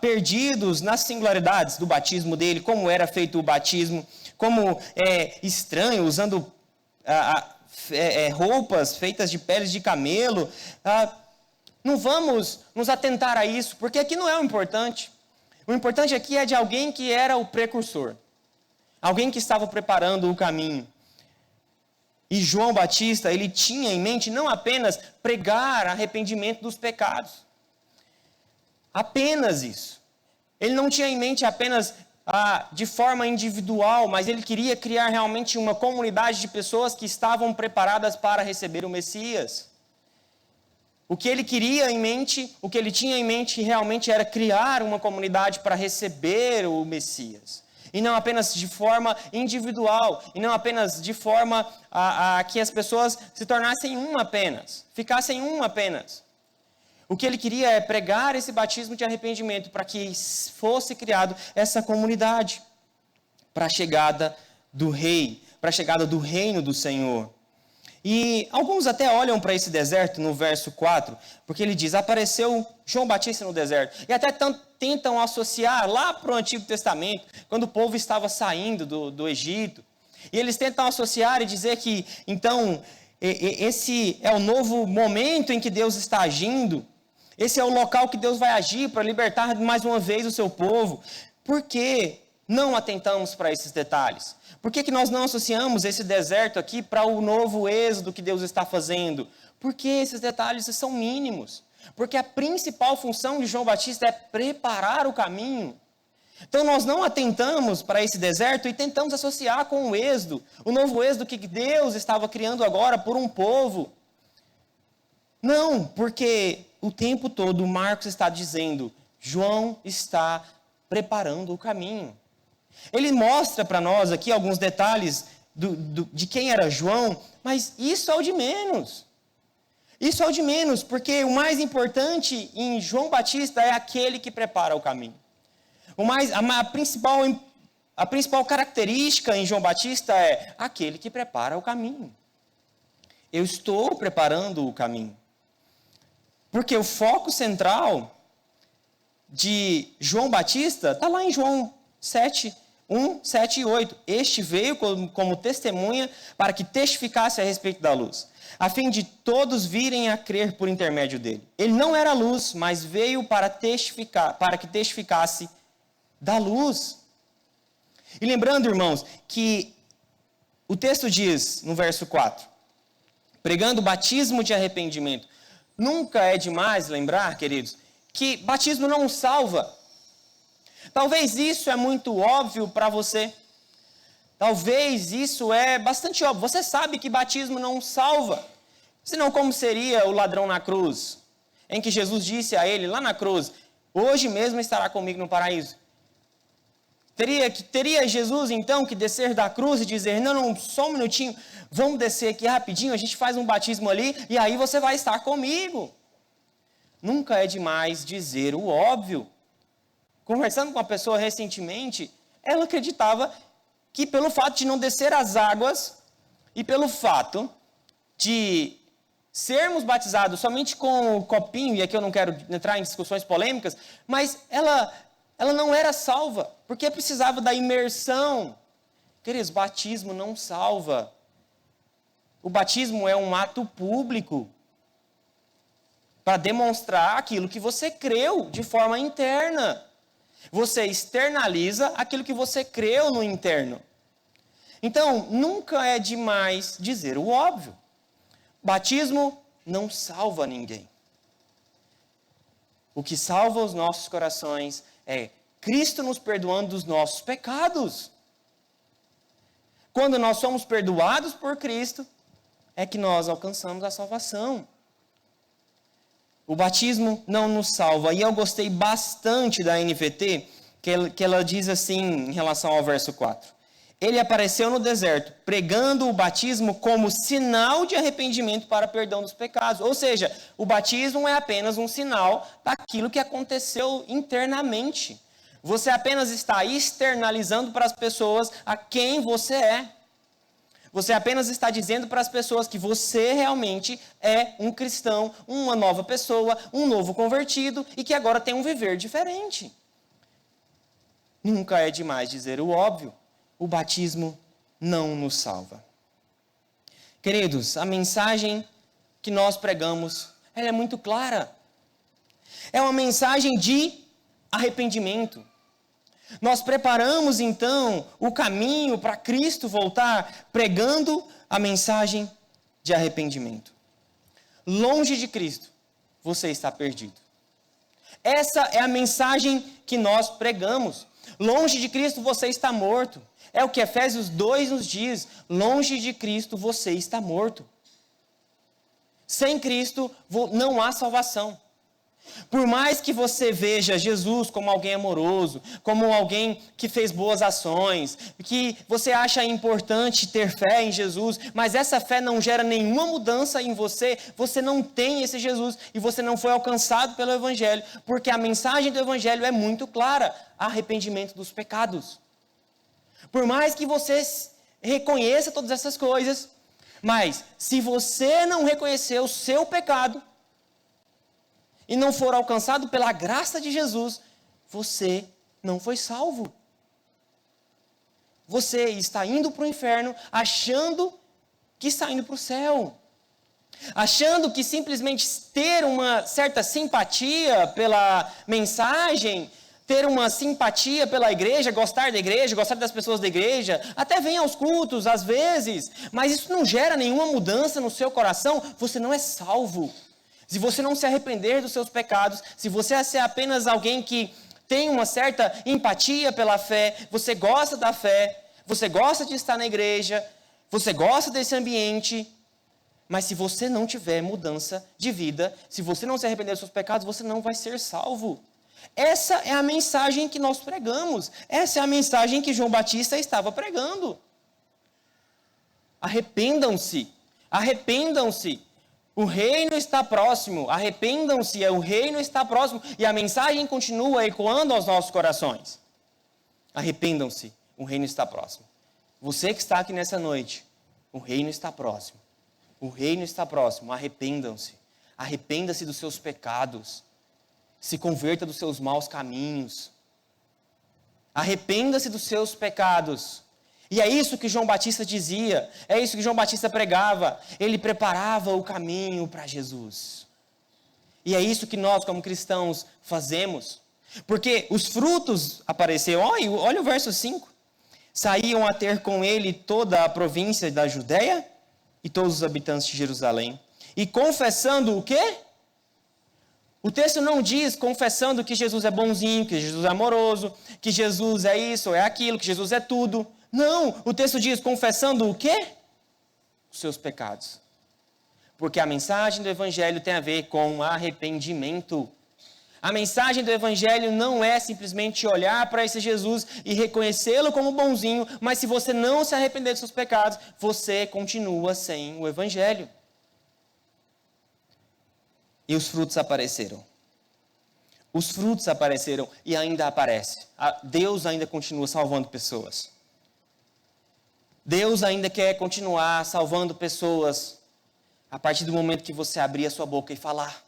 perdidos nas singularidades do batismo dele, como era feito o batismo, como é estranho, usando roupas feitas de peles de camelo. Não vamos nos atentar a isso, porque aqui não é o importante. O importante aqui é de alguém que era o precursor. Alguém que estava preparando o caminho. E João Batista, ele tinha em mente não apenas pregar arrependimento dos pecados. Apenas isso. Ele não tinha em mente apenas de forma individual, mas ele queria criar realmente uma comunidade de pessoas que estavam preparadas para receber o Messias. O que ele queria em mente, o que ele tinha em mente realmente era criar uma comunidade para receber o Messias. E não apenas de forma individual, e não apenas de forma que as pessoas se tornassem uma apenas, ficassem uma apenas. O que ele queria é pregar esse batismo de arrependimento para que fosse criado essa comunidade para a chegada do rei, para a chegada do reino do Senhor. E alguns até olham para esse deserto no verso 4, porque ele diz, apareceu João Batista no deserto. E até tentam associar lá para o Antigo Testamento, quando o povo estava saindo do Egito. E eles tentam associar e dizer que, então, esse é o novo momento em que Deus está agindo. Esse é o local que Deus vai agir para libertar mais uma vez o seu povo. Por que não atentamos para esses detalhes? Por que nós não associamos esse deserto aqui para o novo êxodo que Deus está fazendo? Porque esses detalhes são mínimos. Porque a principal função de João Batista é preparar o caminho. Então nós não atentamos para esse deserto e tentamos associar com o êxodo, o novo êxodo que Deus estava criando agora por um povo. Não, porque o tempo todo Marcos está dizendo, João está preparando o caminho. Ele mostra para nós aqui alguns detalhes de quem era João, mas isso é o de menos. Isso é o de menos, porque o mais importante em João Batista é aquele que prepara o caminho. A principal característica em João Batista é aquele que prepara o caminho. Eu estou preparando o caminho. Porque o foco central de João Batista está lá em João 7, 1, 7 e 8. Este veio como testemunha para que testificasse a respeito da luz, a fim de todos virem a crer por intermédio dele. Ele não era luz, mas veio para que testificasse da luz. E lembrando, irmãos, que o texto diz, no verso 4, pregando o batismo de arrependimento. Nunca é demais lembrar, queridos, que batismo não salva. Talvez isso é muito óbvio para você. Talvez isso é bastante óbvio. Você sabe que batismo não salva. Senão, como seria o ladrão na cruz? Em que Jesus disse a ele, lá na cruz, hoje mesmo estará comigo no paraíso. Teria Jesus, então, que descer da cruz e dizer, não, só um minutinho, vamos descer aqui rapidinho, a gente faz um batismo ali, e aí você vai estar comigo. Nunca é demais dizer o óbvio. Conversando com uma pessoa recentemente, ela acreditava que pelo fato de não descer as águas e pelo fato de sermos batizados somente com o copinho, e aqui eu não quero entrar em discussões polêmicas, mas ela não era salva, porque precisava da imersão. Queridos, batismo não salva. O batismo é um ato público para demonstrar aquilo que você creu de forma interna. Você externaliza aquilo que você creu no interno. Então, nunca é demais dizer o óbvio. Batismo não salva ninguém. O que salva os nossos corações é Cristo nos perdoando dos nossos pecados. Quando nós somos perdoados por Cristo, é que nós alcançamos a salvação. O batismo não nos salva. E eu gostei bastante da NVT, que ela diz assim em relação ao verso 4. Ele apareceu no deserto, pregando o batismo como sinal de arrependimento para perdão dos pecados. Ou seja, o batismo é apenas um sinal daquilo que aconteceu internamente. Você apenas está externalizando para as pessoas a quem você é. Você apenas está dizendo para as pessoas que você realmente é um cristão, uma nova pessoa, um novo convertido e que agora tem um viver diferente. Nunca é demais dizer o óbvio. O batismo não nos salva. Queridos, a mensagem que nós pregamos, ela é muito clara. É uma mensagem de arrependimento. Nós preparamos, então, o caminho para Cristo voltar, pregando a mensagem de arrependimento. Longe de Cristo, você está perdido. Essa é a mensagem que nós pregamos. Longe de Cristo, você está morto. É o que Efésios 2 nos diz. Longe de Cristo, você está morto. Sem Cristo, não há salvação. Por mais que você veja Jesus como alguém amoroso, como alguém que fez boas ações, que você acha importante ter fé em Jesus, mas essa fé não gera nenhuma mudança em você, você não tem esse Jesus e você não foi alcançado pelo Evangelho, porque a mensagem do Evangelho é muito clara: arrependimento dos pecados. Por mais que você reconheça todas essas coisas. Mas, se você não reconhecer o seu pecado e não for alcançado pela graça de Jesus, você não foi salvo. Você está indo para o inferno achando que está indo para o céu. Achando que simplesmente ter uma certa simpatia pela mensagem, ter uma simpatia pela igreja, gostar das pessoas da igreja, até vem aos cultos às vezes, mas isso não gera nenhuma mudança no seu coração, você não é salvo. Se você não se arrepender dos seus pecados, se você é apenas alguém que tem uma certa empatia pela fé, você gosta da fé, você gosta de estar na igreja, você gosta desse ambiente, mas se você não tiver mudança de vida, se você não se arrepender dos seus pecados, você não vai ser salvo. Essa é a mensagem que nós pregamos. Essa é a mensagem que João Batista estava pregando. Arrependam-se. Arrependam-se. O reino está próximo. Arrependam-se. O reino está próximo. E a mensagem continua ecoando aos nossos corações. Arrependam-se. O reino está próximo. Você que está aqui nessa noite, o reino está próximo. O reino está próximo. Arrependam-se. Arrependa-se dos seus pecados. Se converta dos seus maus caminhos. Arrependa-se dos seus pecados. E é isso que João Batista dizia. É isso que João Batista pregava. Ele preparava o caminho para Jesus. E é isso que nós, como cristãos, fazemos. Porque os frutos apareceram. Olha o verso 5. Saíam a ter com ele toda a província da Judéia e todos os habitantes de Jerusalém. E confessando o quê? O texto não diz confessando que Jesus é bonzinho, que Jesus é amoroso, que Jesus é isso ou é aquilo, que Jesus é tudo. Não, o texto diz confessando o quê? Os seus pecados. Porque a mensagem do Evangelho tem a ver com arrependimento. A mensagem do Evangelho não é simplesmente olhar para esse Jesus e reconhecê-lo como bonzinho, mas se você não se arrepender dos seus pecados, você continua sem o Evangelho. E os frutos apareceram. Os frutos apareceram e ainda aparecem. Deus ainda continua salvando pessoas. Deus ainda quer continuar salvando pessoas a partir do momento que você abrir a sua boca e falar.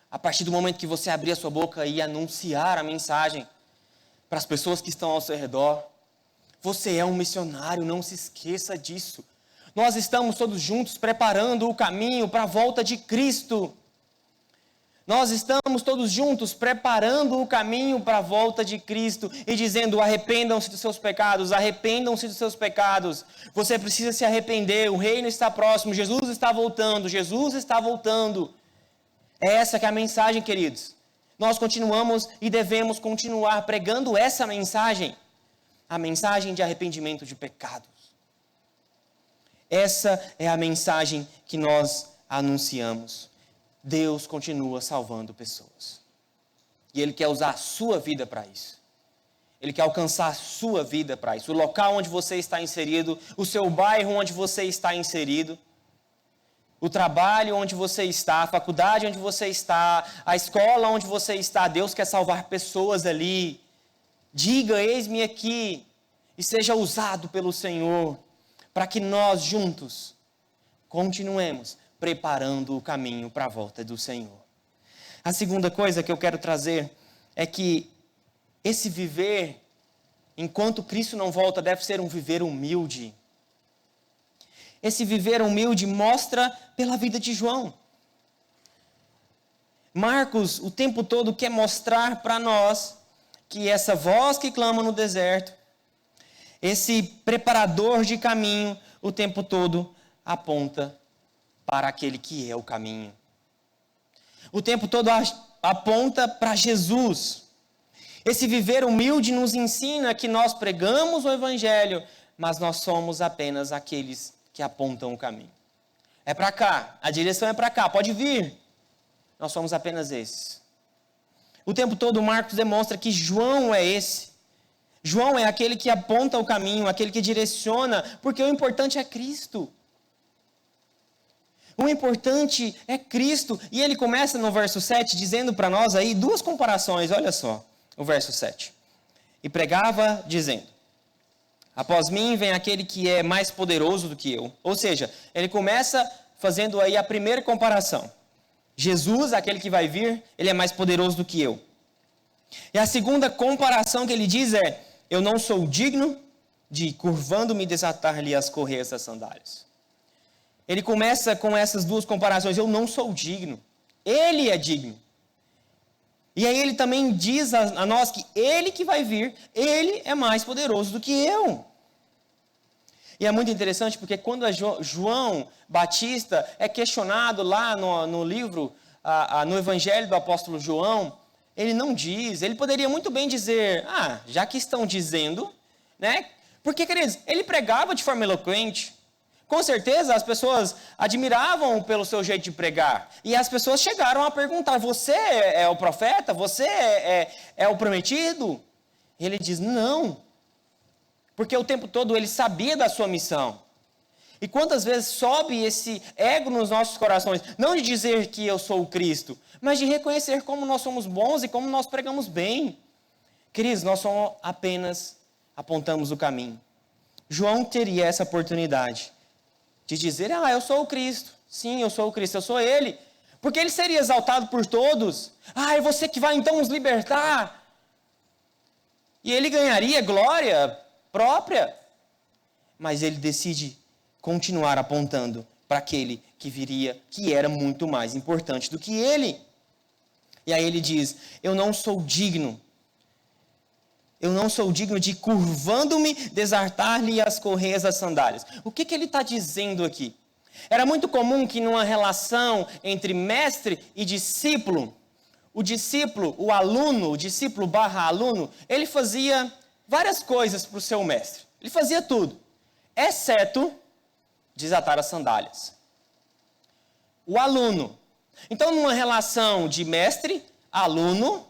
A partir do momento que você abrir a sua boca e anunciar a mensagem para as pessoas que estão ao seu redor. Você é um missionário, não se esqueça disso. Nós estamos todos juntos preparando o caminho para a volta de Cristo. Nós estamos todos juntos preparando o caminho para a volta de Cristo e dizendo: arrependam-se dos seus pecados, arrependam-se dos seus pecados. Você precisa se arrepender, o reino está próximo, Jesus está voltando, Jesus está voltando. É essa que é a mensagem, queridos. Nós continuamos e devemos continuar pregando essa mensagem, a mensagem de arrependimento de pecados. Essa é a mensagem que nós anunciamos. Deus continua salvando pessoas. E Ele quer usar a sua vida para isso. Ele quer alcançar a sua vida para isso. O local onde você está inserido, o seu bairro onde você está inserido, o trabalho onde você está, a faculdade onde você está, a escola onde você está. Deus quer salvar pessoas ali. Diga: eis-me aqui, e seja usado pelo Senhor, para que nós juntos continuemos preparando o caminho para a volta do Senhor. A segunda coisa que eu quero trazer é que esse viver, enquanto Cristo não volta, deve ser um viver humilde. Esse viver humilde mostra pela vida de João. Marcos, o tempo todo, quer mostrar para nós que essa voz que clama no deserto, esse preparador de caminho, o tempo todo aponta para aquele que é o caminho. O tempo todo aponta para Jesus. Esse viver humilde nos ensina que nós pregamos o Evangelho, mas nós somos apenas aqueles que apontam o caminho. É para cá, a direção é para cá, pode vir. Nós somos apenas esses. O tempo todo Marcos demonstra que João é esse. João é aquele que aponta o caminho, aquele que direciona, porque o importante é Cristo. O importante é Cristo. E ele começa no verso 7 dizendo para nós aí duas comparações. Olha só, o verso 7. E pregava dizendo: Após mim vem aquele que é mais poderoso do que eu. Ou seja, ele começa fazendo aí a primeira comparação. Jesus, aquele que vai vir, ele é mais poderoso do que eu. E a segunda comparação que ele diz é: eu não sou digno de, curvando-me, desatar-lhe as correias das sandálias. Ele começa com essas duas comparações: eu não sou digno, ele é digno. E aí ele também diz a nós que ele que vai vir, ele é mais poderoso do que eu. E é muito interessante porque quando João Batista é questionado lá no livro, no Evangelho do apóstolo João, ele não diz, ele poderia muito bem dizer: já que estão dizendo, né? Porque, queridos, ele pregava de forma eloquente. Com certeza as pessoas admiravam pelo seu jeito de pregar. E as pessoas chegaram a perguntar: você é o profeta? Você é o prometido? E ele diz: não. Porque o tempo todo ele sabia da sua missão. E quantas vezes sobe esse ego nos nossos corações? Não de dizer que eu sou o Cristo, mas de reconhecer como nós somos bons e como nós pregamos bem. Queridos, nós só apenas apontamos o caminho. João teria essa oportunidade de dizer: eu sou o Cristo. Sim, eu sou o Cristo, eu sou ele. Porque ele seria exaltado por todos. É você que vai então nos libertar. E ele ganharia glória própria. Mas ele decide continuar apontando para aquele que viria, que era muito mais importante do que ele. E aí ele diz: eu não sou digno. Eu não sou digno de, curvando-me, desatar-lhe as correias das sandálias. O que ele está dizendo aqui? Era muito comum que numa relação entre mestre e discípulo, o discípulo, o aluno, o discípulo / aluno, ele fazia várias coisas para o seu mestre. Ele fazia tudo, exceto desatar as sandálias. O aluno. Então, numa relação de mestre-aluno,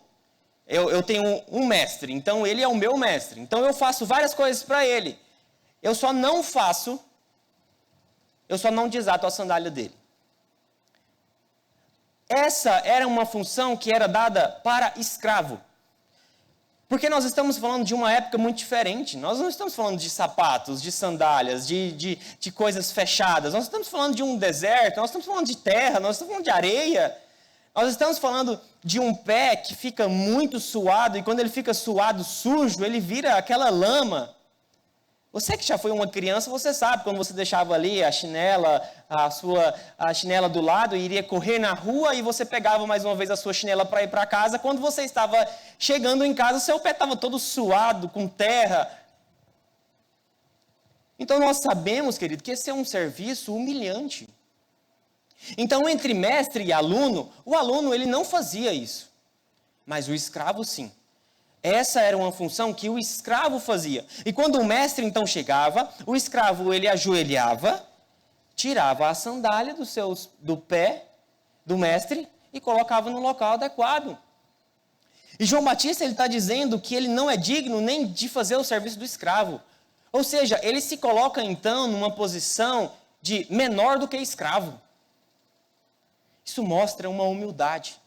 eu tenho um mestre, então ele é o meu mestre. Então eu faço várias coisas para ele. Eu só não desato a sandália dele. Essa era uma função que era dada para escravo. Porque nós estamos falando de uma época muito diferente. Nós não estamos falando de sapatos, de sandálias, de coisas fechadas. Nós estamos falando de um deserto, nós estamos falando de terra, nós estamos falando de areia. Nós estamos falando de um pé que fica muito suado, e quando ele fica suado, sujo, ele vira aquela lama. Você que já foi uma criança, você sabe, quando você deixava ali a chinela do lado, e iria correr na rua, e você pegava mais uma vez a sua chinela para ir para casa, quando você estava chegando em casa, seu pé estava todo suado, com terra. Então nós sabemos, querido, que esse é um serviço humilhante. Então, entre mestre e aluno, o aluno ele não fazia isso, mas o escravo sim. Essa era uma função que o escravo fazia. E quando o mestre então chegava, o escravo ele ajoelhava, tirava a sandália do pé do mestre e colocava no local adequado. E João Batista ele está dizendo que ele não é digno nem de fazer o serviço do escravo. Ou seja, ele se coloca então numa posição de menor do que escravo. Isso mostra uma humildade.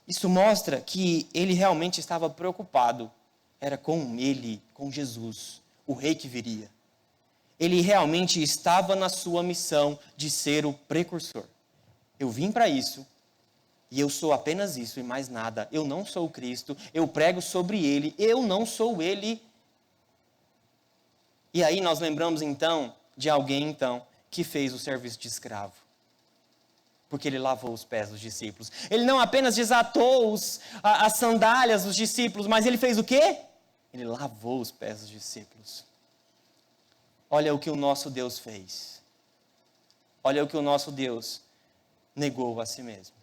Isso mostra que ele realmente estava preocupado. Era com ele, com Jesus, o rei que viria. Ele realmente estava na sua missão de ser o precursor. Eu vim para isso, e eu sou apenas isso e mais nada. Eu não sou o Cristo, eu prego sobre ele, eu não sou ele. E aí nós lembramos então de alguém que fez o serviço de escravo. Porque ele lavou os pés dos discípulos. Ele não apenas desatou as sandálias dos discípulos, mas ele fez o quê? Ele lavou os pés dos discípulos. Olha o que o nosso Deus fez. Olha o que o nosso Deus negou a si mesmo.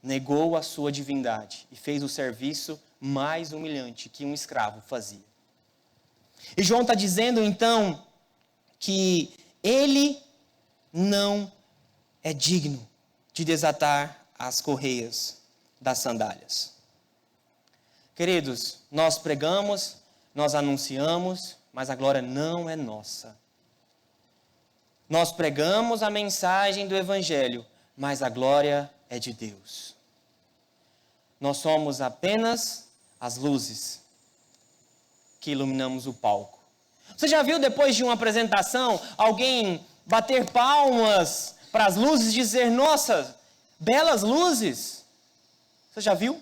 Negou a sua divindade e fez o serviço mais humilhante que um escravo fazia. E João está dizendo então que ele não é digno de desatar as correias das sandálias. Queridos, nós pregamos, nós anunciamos, mas a glória não é nossa. Nós pregamos a mensagem do Evangelho, mas a glória é de Deus. Nós somos apenas as luzes que iluminamos o palco. Você já viu depois de uma apresentação alguém bater palmas para as luzes e dizer, nossa, belas luzes? Você já viu?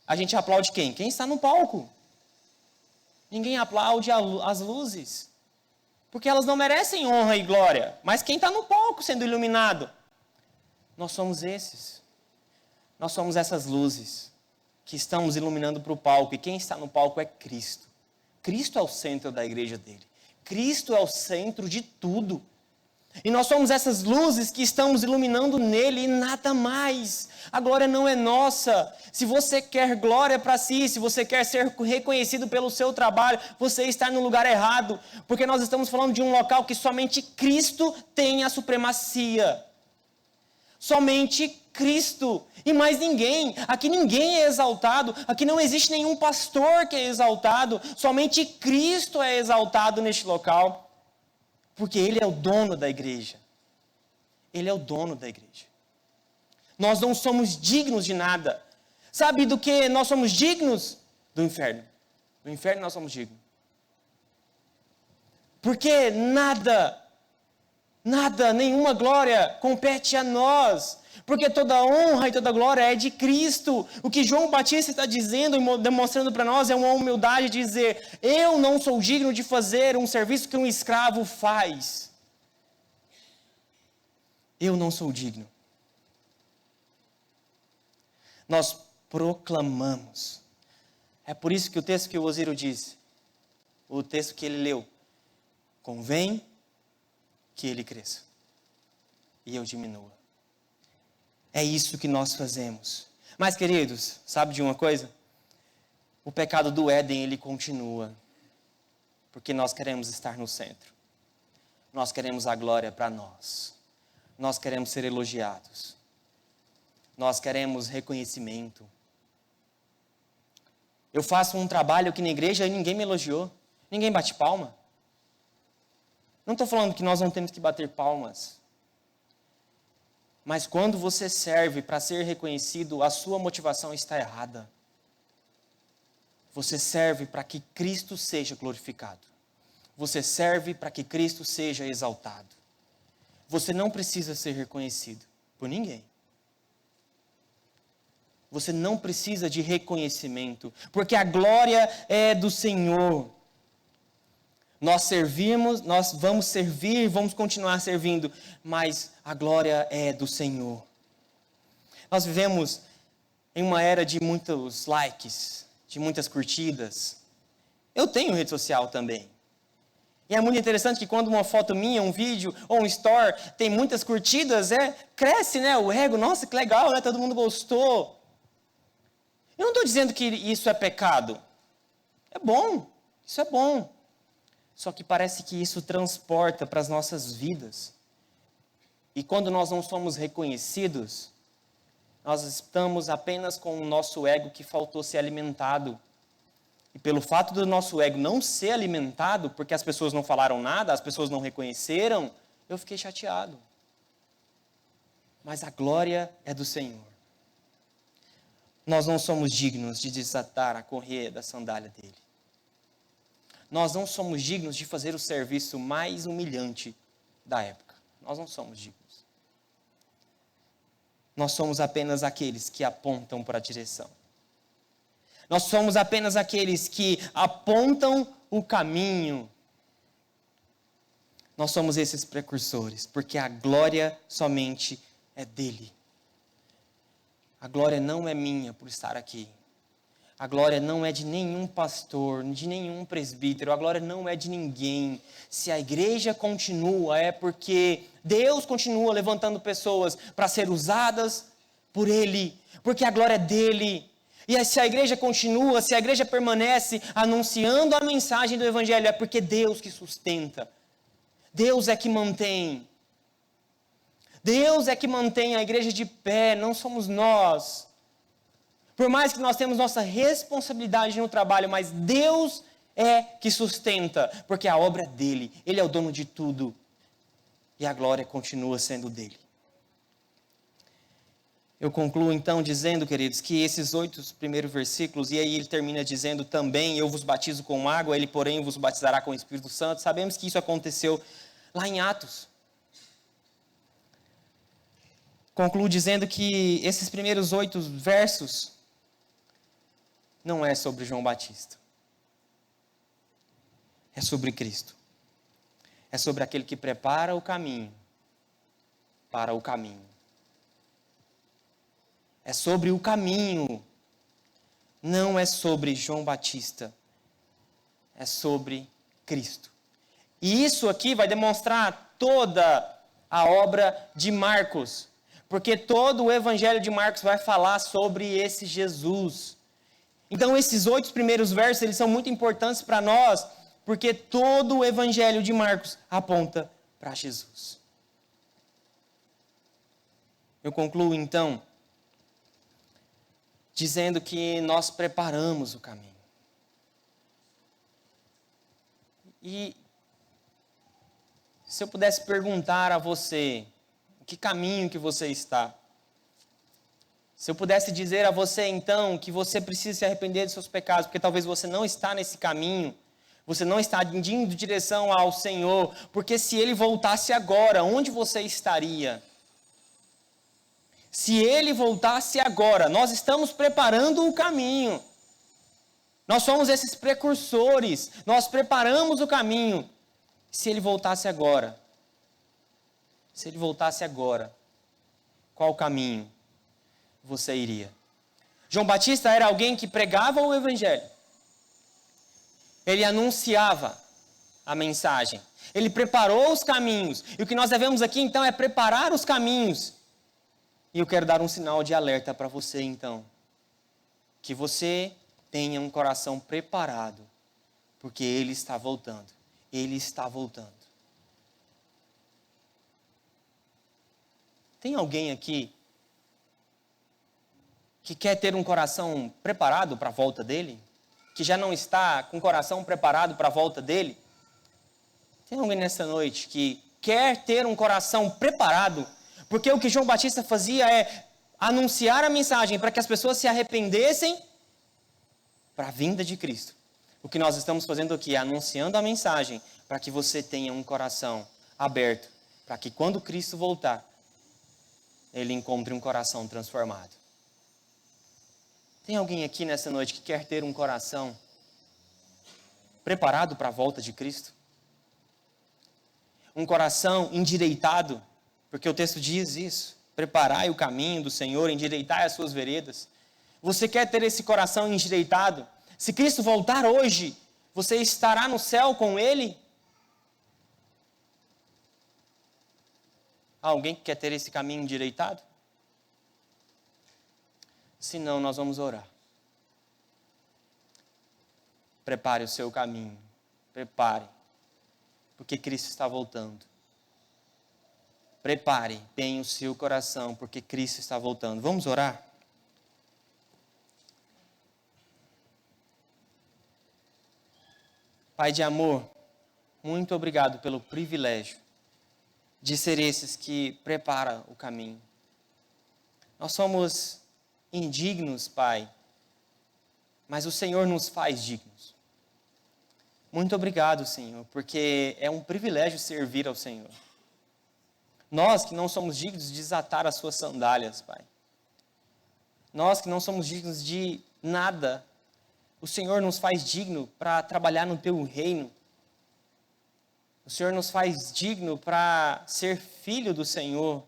A gente aplaude quem? Quem está no palco. Ninguém aplaude as luzes, porque elas não merecem honra e glória, mas quem está no palco sendo iluminado? Nós somos esses. Nós somos essas luzes que estamos iluminando para o palco, e quem está no palco é Cristo. Cristo é o centro da igreja dele. Cristo é o centro de tudo. E nós somos essas luzes que estamos iluminando nele e nada mais. A glória não é nossa. Se você quer glória para si, se você quer ser reconhecido pelo seu trabalho, você está no lugar errado. Porque nós estamos falando de um local que somente Cristo tem a supremacia. Somente Cristo e mais ninguém. Aqui ninguém é exaltado. Aqui não existe nenhum pastor que é exaltado. Somente Cristo é exaltado neste local. Porque Ele é o dono da igreja. Ele é o dono da igreja. Nós não somos dignos de nada. Sabe do que nós somos dignos? Do inferno. Do inferno nós somos dignos. Porque nada, nenhuma glória compete a nós. Porque toda honra e toda glória é de Cristo. O que João Batista está dizendo e demonstrando para nós é uma humildade de dizer, eu não sou digno de fazer um serviço que um escravo faz. Eu não sou digno. Nós proclamamos. É por isso que o texto que o Osírio disse, o texto que ele leu, convém que ele cresça e eu diminua. É isso que nós fazemos. Mas, queridos, sabe de uma coisa? O pecado do Éden, ele continua. Porque nós queremos estar no centro. Nós queremos a glória para nós. Nós queremos ser elogiados. Nós queremos reconhecimento. Eu faço um trabalho aqui na igreja e ninguém me elogiou. Ninguém bate palma. Não estou falando que nós não temos que bater palmas. Mas quando você serve para ser reconhecido, a sua motivação está errada. Você serve para que Cristo seja glorificado. Você serve para que Cristo seja exaltado. Você não precisa ser reconhecido por ninguém. Você não precisa de reconhecimento, porque a glória é do Senhor. Nós servimos, nós vamos servir, vamos continuar servindo, mas a glória é do Senhor. Nós vivemos em uma era de muitos likes, de muitas curtidas. Eu tenho rede social também. E é muito interessante que quando uma foto minha, um vídeo ou um story tem muitas curtidas, cresce, né, o ego. Nossa, que legal, né, todo mundo gostou. Eu não estou dizendo que isso é pecado. É bom, isso é bom. Só que parece que isso transporta para as nossas vidas. E quando nós não somos reconhecidos, nós estamos apenas com o nosso ego que faltou ser alimentado. E pelo fato do nosso ego não ser alimentado, porque as pessoas não falaram nada, as pessoas não reconheceram, eu fiquei chateado. Mas a glória é do Senhor. Nós não somos dignos de desatar a correia da sandália dele. Nós não somos dignos de fazer o serviço mais humilhante da época. Nós não somos dignos. Nós somos apenas aqueles que apontam para a direção. Nós somos apenas aqueles que apontam o caminho. Nós somos esses precursores, porque a glória somente é dele. A glória não é minha por estar aqui. A glória não é de nenhum pastor, de nenhum presbítero. A glória não é de ninguém. Se a igreja continua, é porque Deus continua levantando pessoas para ser usadas por Ele. Porque a glória é dele. E se a igreja continua, se a igreja permanece anunciando a mensagem do Evangelho, é porque Deus que sustenta. Deus é que mantém. Deus é que mantém a igreja de pé, não somos nós. Por mais que nós temos nossa responsabilidade no trabalho, mas Deus é que sustenta, porque a obra é dele, ele é o dono de tudo, e a glória continua sendo dele. Eu concluo então dizendo, queridos, que esses 8 primeiros versículos, e aí ele termina dizendo também, eu vos batizo com água, ele porém vos batizará com o Espírito Santo. Sabemos que isso aconteceu lá em Atos. Concluo dizendo que esses primeiros 8 versos não é sobre João Batista. É sobre Cristo. É sobre aquele que prepara o caminho para o caminho. É sobre o caminho. Não é sobre João Batista. É sobre Cristo. E isso aqui vai demonstrar toda a obra de Marcos. Porque todo o Evangelho de Marcos vai falar sobre esse Jesus. Então esses 8 primeiros versos, eles são muito importantes para nós, porque todo o Evangelho de Marcos aponta para Jesus. Eu concluo então dizendo que nós preparamos o caminho. E se eu pudesse perguntar a você, que caminho que você está? Se eu pudesse dizer a você então que você precisa se arrepender dos seus pecados, porque talvez você não está nesse caminho, você não está indo em direção ao Senhor, porque se Ele voltasse agora, onde você estaria? Se Ele voltasse agora, nós estamos preparando o caminho. Nós somos esses precursores, nós preparamos o caminho. Se Ele voltasse agora, qual caminho você iria? João Batista era alguém que pregava o Evangelho. Ele anunciava a mensagem. Ele preparou os caminhos. E o que nós devemos aqui então é preparar os caminhos. E eu quero dar um sinal de alerta para você então. Que você tenha um coração preparado. Porque Ele está voltando. Ele está voltando. Tem alguém aqui que quer ter um coração preparado para a volta dele? Que já não está com o coração preparado para a volta dele? Tem alguém nessa noite que quer ter um coração preparado? Porque o que João Batista fazia é anunciar a mensagem para que as pessoas se arrependessem para a vinda de Cristo. O que nós estamos fazendo aqui é anunciando a mensagem para que você tenha um coração aberto, para que quando Cristo voltar, Ele encontre um coração transformado. Tem alguém aqui nessa noite que quer ter um coração preparado para a volta de Cristo? Um coração endireitado, porque o texto diz isso. Preparai o caminho do Senhor, endireitai as suas veredas. Você quer ter esse coração endireitado? Se Cristo voltar hoje, você estará no céu com Ele? Há alguém que quer ter esse caminho endireitado? Se não, nós vamos orar. Prepare o seu caminho. Prepare. Porque Cristo está voltando. Prepare bem o seu coração, porque Cristo está voltando. Vamos orar? Pai de amor, muito obrigado pelo privilégio de ser esses que preparam o caminho. Nós somos indignos, Pai, mas o Senhor nos faz dignos. Muito obrigado, Senhor, porque é um privilégio servir ao Senhor. Nós que não somos dignos de desatar as suas sandálias, Pai. Nós que não somos dignos de nada, o Senhor nos faz digno para trabalhar no Teu reino. O Senhor nos faz digno para ser filho do Senhor.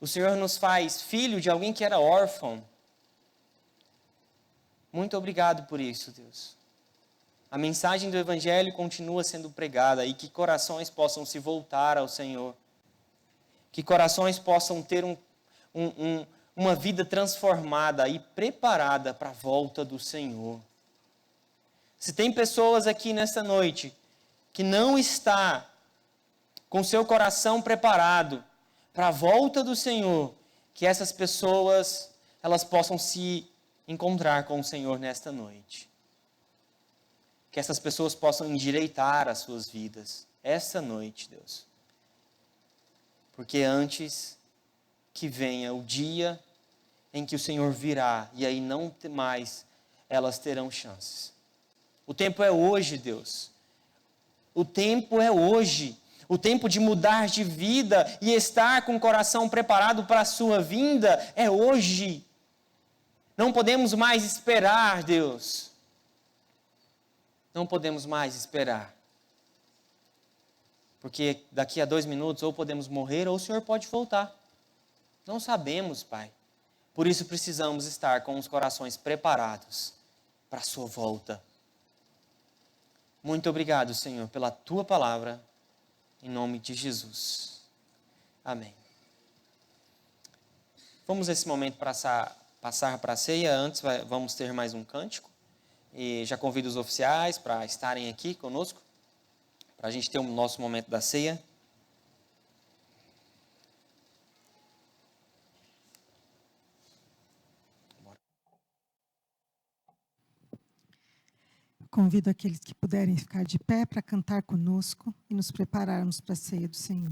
O Senhor nos faz filho de alguém que era órfão. Muito obrigado por isso, Deus. A mensagem do Evangelho continua sendo pregada e que corações possam se voltar ao Senhor. Que corações possam ter uma vida transformada e preparada para a volta do Senhor. Se tem pessoas aqui nesta noite que não está com seu coração preparado para a volta do Senhor, que essas pessoas elas possam se encontrar com o Senhor nesta noite. Que essas pessoas possam endireitar as suas vidas esta noite, Deus. Porque antes que venha o dia em que o Senhor virá e aí não mais elas terão chances. O tempo é hoje, Deus. O tempo é hoje. O tempo de mudar de vida e estar com o coração preparado para a sua vinda é hoje. Não podemos mais esperar, Deus. Não podemos mais esperar. Porque daqui a 2 minutos ou podemos morrer ou o Senhor pode voltar. Não sabemos, Pai. Por isso precisamos estar com os corações preparados para a sua volta. Muito obrigado, Senhor, pela tua palavra, em nome de Jesus. Amém. Vamos nesse momento passar para a ceia. Antes vamos ter mais um cântico. E já convido os oficiais para estarem aqui conosco, para a gente ter o nosso momento da ceia. Convido aqueles que puderem ficar de pé para cantar conosco e nos prepararmos para a ceia do Senhor.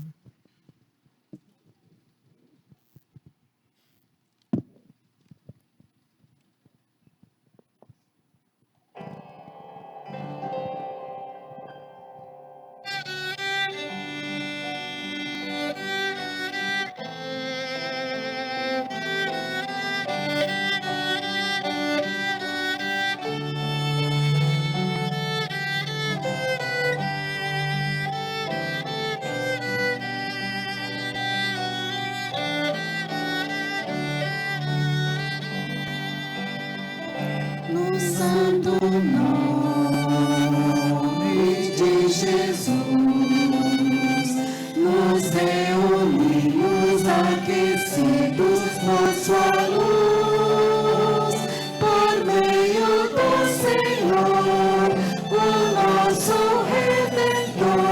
No santo nome de Jesus, nos reunimos aquecidos por sua luz, por meio do Senhor, o nosso Redentor.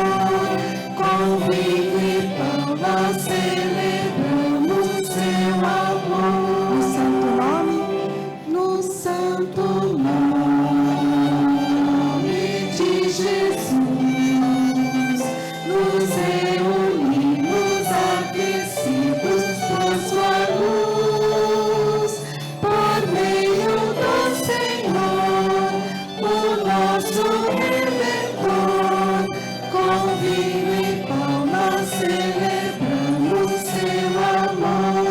Com vinho e pão nós celebramos seu amor. No santo nome de Jesus, nos reunimos aquecidos por sua luz, por meio do Senhor, o nosso Redentor. Com vinho e pão nós celebramos seu amor.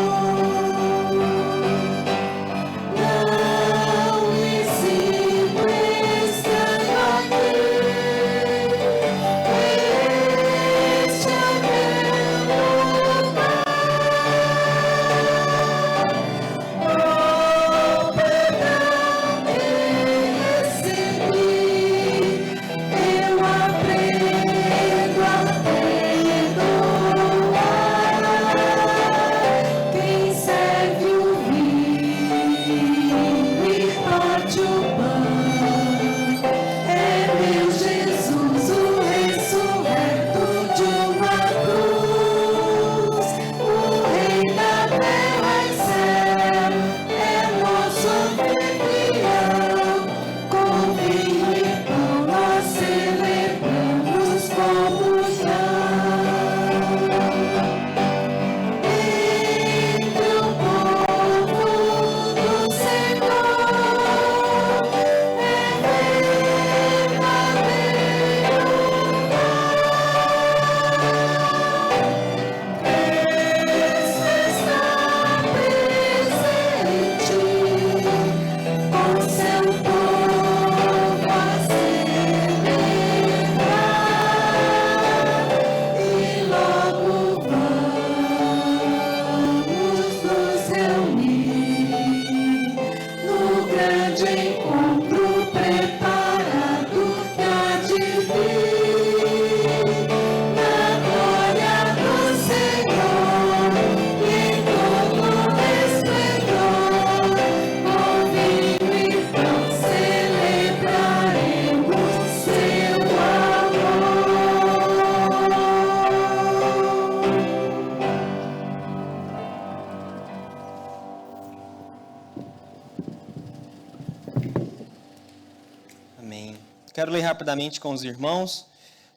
Quero ler rapidamente com os irmãos,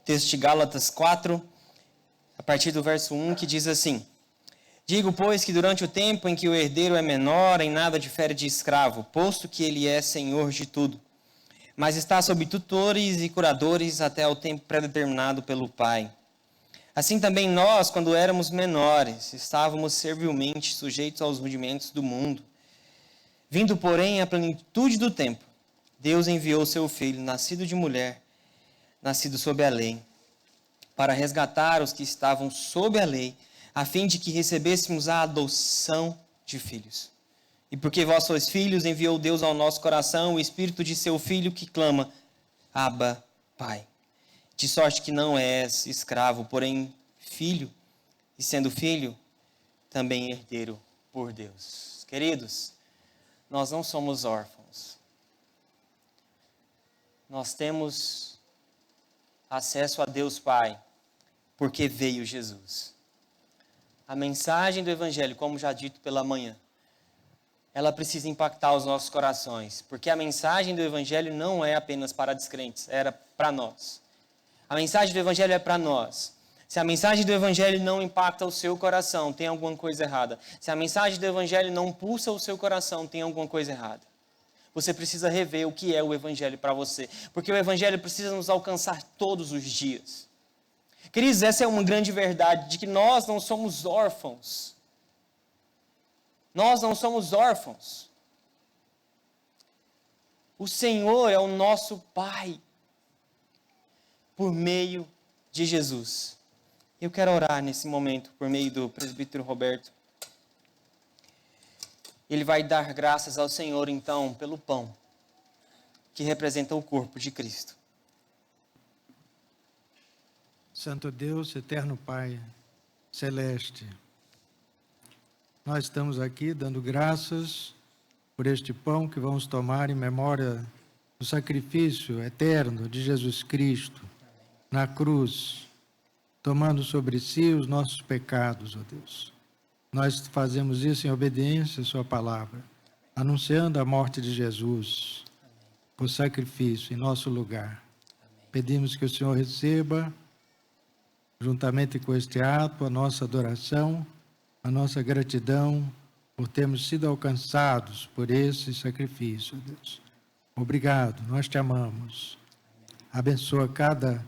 texto de Gálatas 4, a partir do verso 1, que diz assim: Digo, pois, que durante o tempo em que o herdeiro é menor, em nada difere de escravo, posto que ele é senhor de tudo, mas está sob tutores e curadores até o tempo predeterminado pelo Pai. Assim também nós, quando éramos menores, estávamos servilmente sujeitos aos rudimentos do mundo. Vindo, porém, à plenitude do tempo, Deus enviou seu Filho, nascido de mulher, nascido sob a lei, para resgatar os que estavam sob a lei, a fim de que recebêssemos a adoção de filhos. E porque vós sois filhos, enviou Deus ao nosso coração o Espírito de seu Filho que clama, Abba, Pai. De sorte que não és escravo, porém filho, e sendo filho, também herdeiro por Deus. Queridos, nós não somos órfãos. Nós temos acesso a Deus Pai, porque veio Jesus. A mensagem do Evangelho, como já dito pela manhã, ela precisa impactar os nossos corações, porque a mensagem do Evangelho não é apenas para descrentes, era para nós. A mensagem do Evangelho é para nós. Se a mensagem do Evangelho não impacta o seu coração, tem alguma coisa errada. Se a mensagem do Evangelho não pulsa o seu coração, tem alguma coisa errada. Você precisa rever o que é o Evangelho para você, porque o Evangelho precisa nos alcançar todos os dias. Queridos, essa é uma grande verdade, de que nós não somos órfãos. Nós não somos órfãos. O Senhor é o nosso Pai, por meio de Jesus. Eu quero orar nesse momento, por meio do presbítero Roberto. Ele vai dar graças ao Senhor, então, pelo pão, que representa o corpo de Cristo. Santo Deus, eterno Pai celeste, nós estamos aqui dando graças por este pão que vamos tomar em memória do sacrifício eterno de Jesus Cristo na cruz, tomando sobre si os nossos pecados, ó Deus. Nós fazemos isso em obediência à sua palavra, anunciando a morte de Jesus, o sacrifício em nosso lugar. Pedimos que o Senhor receba, juntamente com este ato, a nossa adoração, a nossa gratidão por termos sido alcançados por esse sacrifício, Deus. Obrigado, nós te amamos. Abençoa cada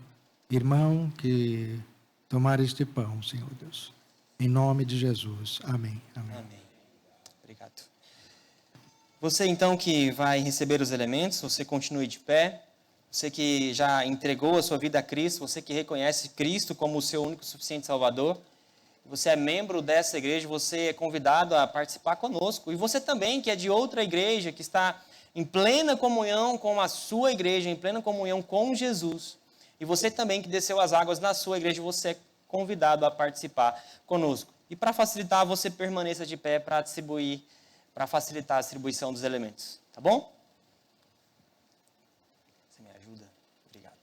irmão que tomar este pão, Senhor Deus. Em nome de Jesus. Amém. Amém. Amém. Obrigado. Você então que vai receber os elementos, você continue de pé. Você que já entregou a sua vida a Cristo, você que reconhece Cristo como o seu único e suficiente Salvador, você é membro dessa igreja, você é convidado a participar conosco. E você também que é de outra igreja, que está em plena comunhão com a sua igreja, em plena comunhão com Jesus. E você também que desceu as águas na sua igreja, você é convidado a participar conosco. E para facilitar, você permaneça de pé para facilitar a distribuição dos elementos. Tá bom? Você me ajuda? Obrigado.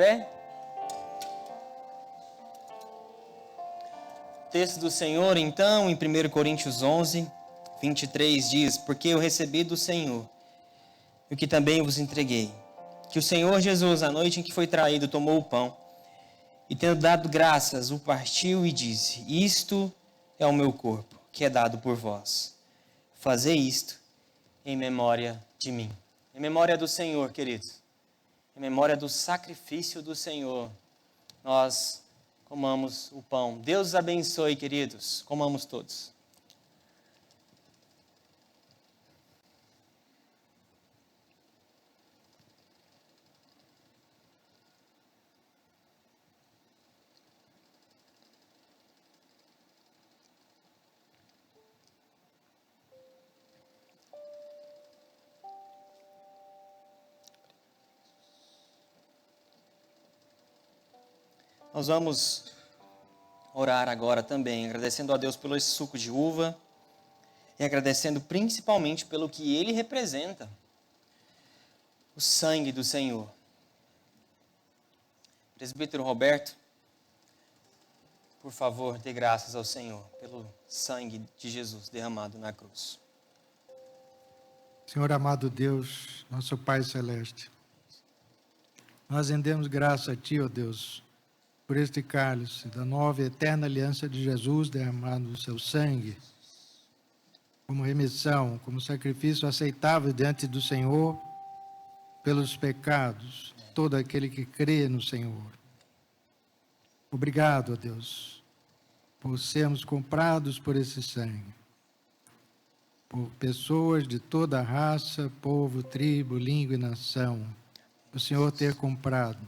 pé? O texto do Senhor, então, em 1 Coríntios 11, 23, diz: Porque eu recebi do Senhor o que também vos entreguei, que o Senhor Jesus, na noite em que foi traído, tomou o pão, e tendo dado graças, o partiu e disse: Isto é o meu corpo, que é dado por vós. Fazei isto em memória de mim. Em memória do Senhor, queridos. Em memória do sacrifício do Senhor. Nós comamos o pão. Deus os abençoe, queridos. Comamos todos. Nós vamos orar agora também, agradecendo a Deus pelo esse suco de uva e agradecendo principalmente pelo que ele representa, o sangue do Senhor. Presbítero Roberto, por favor, dê graças ao Senhor pelo sangue de Jesus derramado na cruz. Senhor amado Deus, nosso Pai Celeste, nós rendemos graça a Ti, ó Deus, por este cálice da nova e eterna aliança de Jesus derramado o seu sangue, como remissão, como sacrifício aceitável diante do Senhor pelos pecados, todo aquele que crê no Senhor. Obrigado, ó Deus, por sermos comprados por esse sangue, por pessoas de toda raça, povo, tribo, língua e nação, o Senhor ter comprado,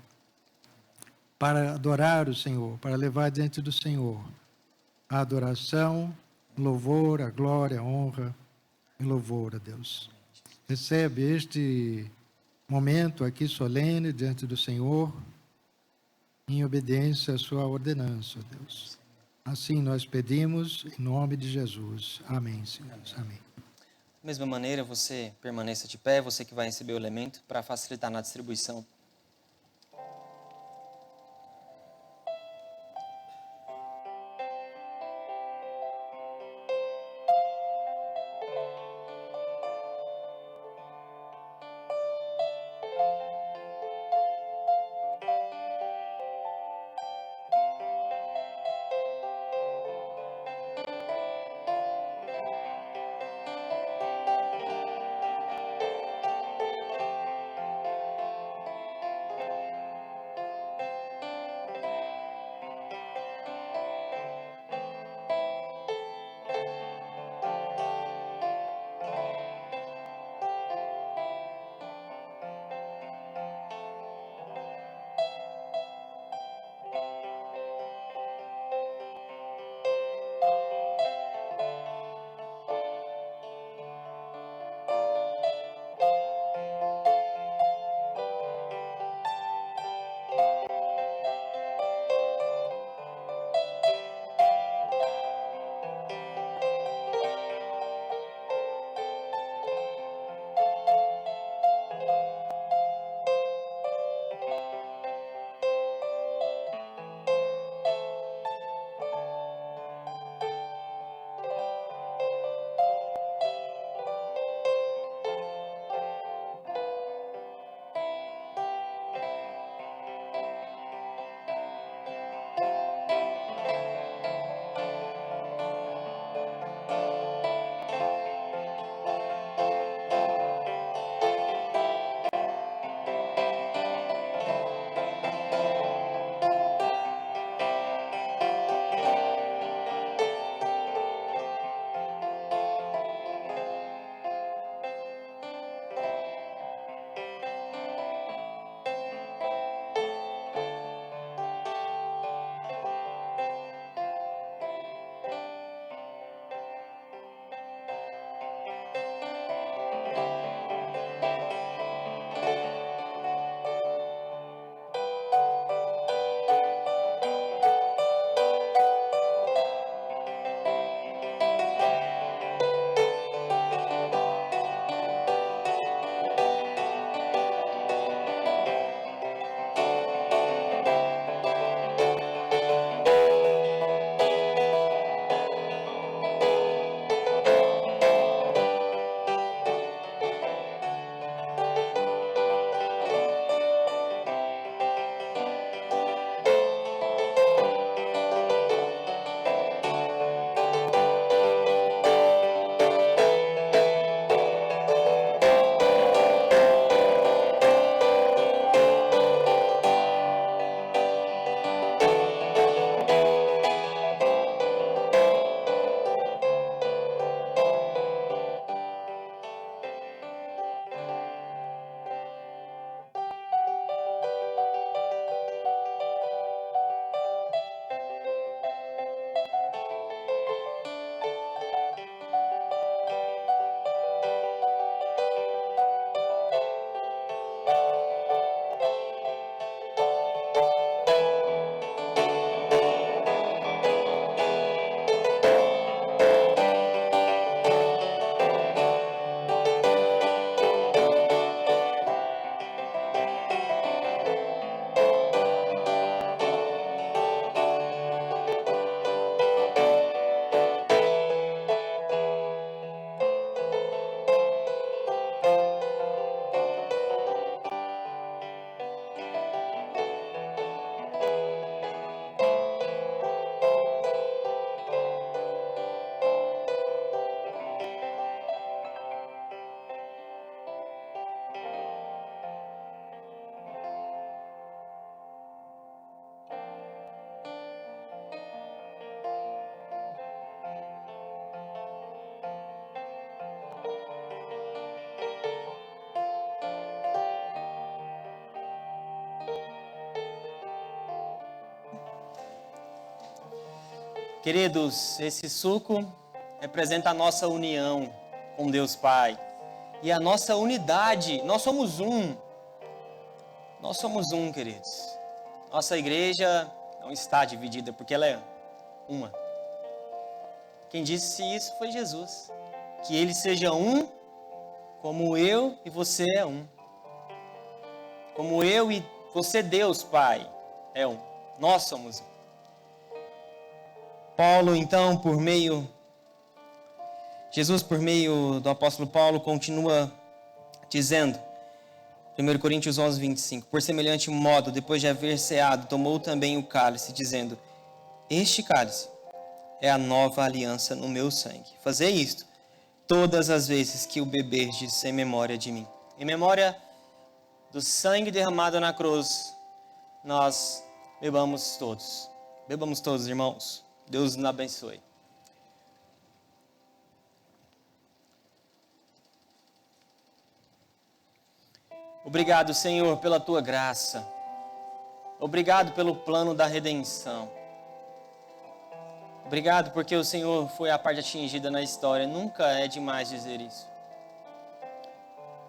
para adorar o Senhor, para levar diante do Senhor a adoração, o louvor, a glória, a honra e louvor a Deus. Recebe este momento aqui solene diante do Senhor, em obediência à sua ordenança, ó Deus. Assim nós pedimos em nome de Jesus. Amém, Senhor. Amém. Da mesma maneira, você permaneça de pé, você que vai receber o elemento, para facilitar na distribuição. Queridos, esse suco representa a nossa união com Deus Pai e a nossa unidade. Nós somos um. Nós somos um, queridos. Nossa igreja não está dividida porque ela é uma. Quem disse isso foi Jesus. Que ele seja um, como eu e você é um. Como eu e você, Deus Pai, é um. Nós somos um. Paulo, então, Jesus, por meio do apóstolo Paulo, continua dizendo, 1 Coríntios 11, 25, por semelhante modo, depois de haver ceado, tomou também o cálice, dizendo, este cálice é a nova aliança no meu sangue. Fazei isto todas as vezes que o beberdes em memória de mim. Em memória do sangue derramado na cruz, nós bebamos todos. Bebamos todos, irmãos. Deus nos abençoe. Obrigado, Senhor, pela tua graça. Obrigado pelo plano da redenção. Obrigado porque o Senhor foi a parte atingida na história. Nunca é demais dizer isso.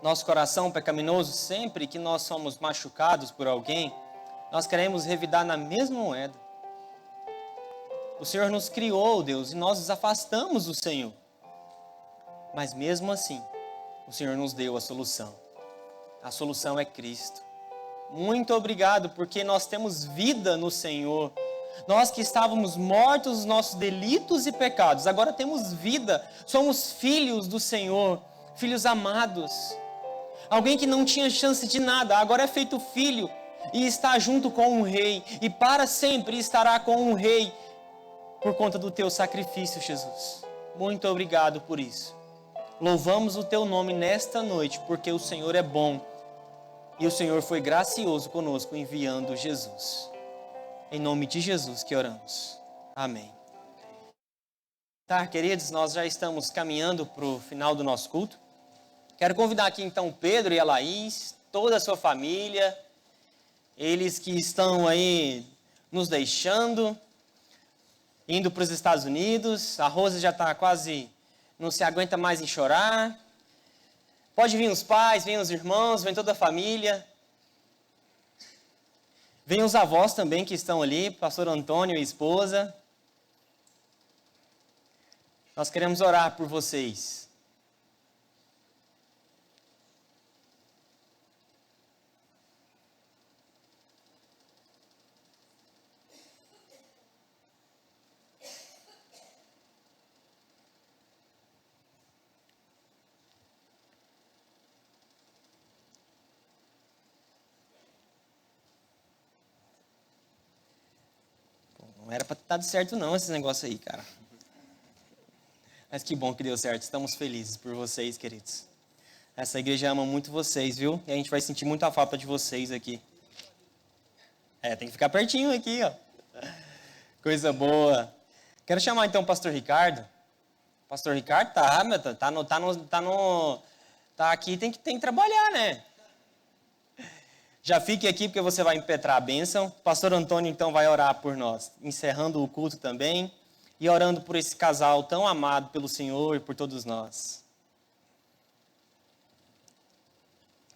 Nosso coração pecaminoso, sempre que nós somos machucados por alguém, nós queremos revidar na mesma moeda. O Senhor nos criou, Deus, e nós nos afastamos do Senhor. Mas mesmo assim, o Senhor nos deu a solução. A solução é Cristo. Muito obrigado, porque nós temos vida no Senhor. Nós que estávamos mortos nos nossos delitos e pecados, agora temos vida. Somos filhos do Senhor, filhos amados. Alguém que não tinha chance de nada, agora é feito filho e está junto com um rei. E para sempre estará com um rei. Por conta do teu sacrifício, Jesus. Muito obrigado por isso. Louvamos o teu nome nesta noite, porque o Senhor é bom. E o Senhor foi gracioso conosco, enviando Jesus. Em nome de Jesus que oramos. Amém. Tá, queridos, nós já estamos caminhando para o final do nosso culto. Quero convidar aqui então o Pedro e a Laís, toda a sua família, eles que estão aí nos deixando, indo para os Estados Unidos. A Rosa já está quase, não se aguenta mais em chorar. Pode vir os pais, vem os irmãos, vem toda a família. Vem os avós também que estão ali, pastor Antônio e esposa. Nós queremos orar por vocês. Não era para ter dado certo não, esse negócio aí, cara. Mas que bom que deu certo. Estamos felizes por vocês, queridos. Essa igreja ama muito vocês, viu? E a gente vai sentir muita falta de vocês aqui. Tem que ficar pertinho aqui, ó. Coisa boa. Quero chamar então o pastor Ricardo. Pastor Ricardo tá aqui, tem que trabalhar, né? Já fique aqui porque você vai impetrar a bênção. O pastor Antônio, então, vai orar por nós, encerrando o culto também e orando por esse casal tão amado pelo Senhor e por todos nós.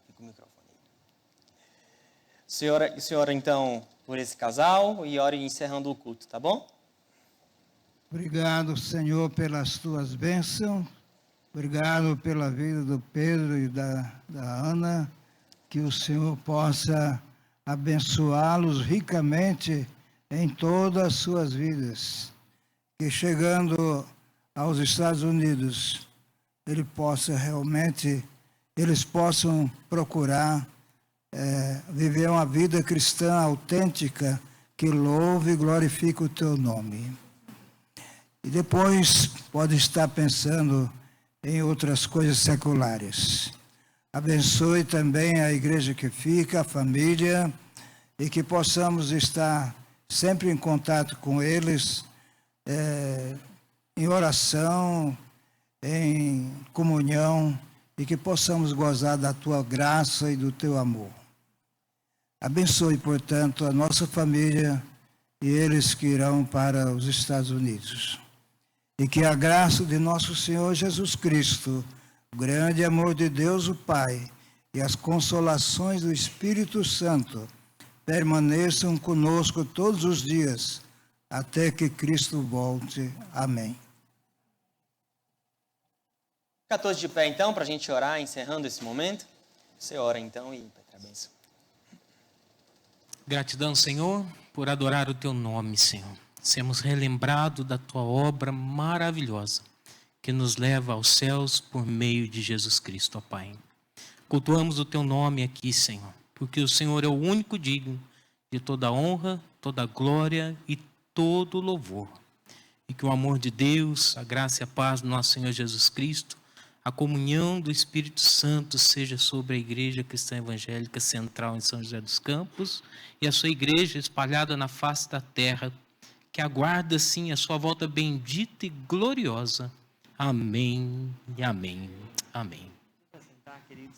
Fica o microfone aí. O senhor, então, por esse casal e ore encerrando o culto, tá bom? Obrigado, Senhor, pelas tuas bênçãos. Obrigado pela vida do Pedro e da Ana. Que o Senhor possa abençoá-los ricamente em todas as suas vidas. Que chegando aos Estados Unidos, eles possam procurar viver uma vida cristã autêntica que louve e glorifique o teu nome. E depois pode estar pensando em outras coisas seculares. Abençoe também a igreja que fica, a família, e que possamos estar sempre em contato com eles, em oração, em comunhão, e que possamos gozar da tua graça e do teu amor. Abençoe, portanto, a nossa família e eles que irão para os Estados Unidos. E que a graça de nosso Senhor Jesus Cristo, o grande amor de Deus o Pai e as consolações do Espírito Santo permaneçam conosco todos os dias, até que Cristo volte. Amém. Fica todos de pé então, para a gente orar, encerrando esse momento. Você ora então e Petra, benção. Gratidão, Senhor, por adorar o teu nome, Senhor. Sermos relembrados da tua obra maravilhosa, que nos leva aos céus por meio de Jesus Cristo, ó Pai. Cultuamos o teu nome aqui, Senhor, porque o Senhor é o único digno de toda honra, toda glória e todo louvor. E que o amor de Deus, a graça e a paz do nosso Senhor Jesus Cristo, a comunhão do Espírito Santo seja sobre a Igreja Cristã Evangélica Central em São José dos Campos e a sua igreja espalhada na face da terra, que aguarda, sim, a sua volta bendita e gloriosa. Amém e amém. Amém. Vamos sentar, queridos.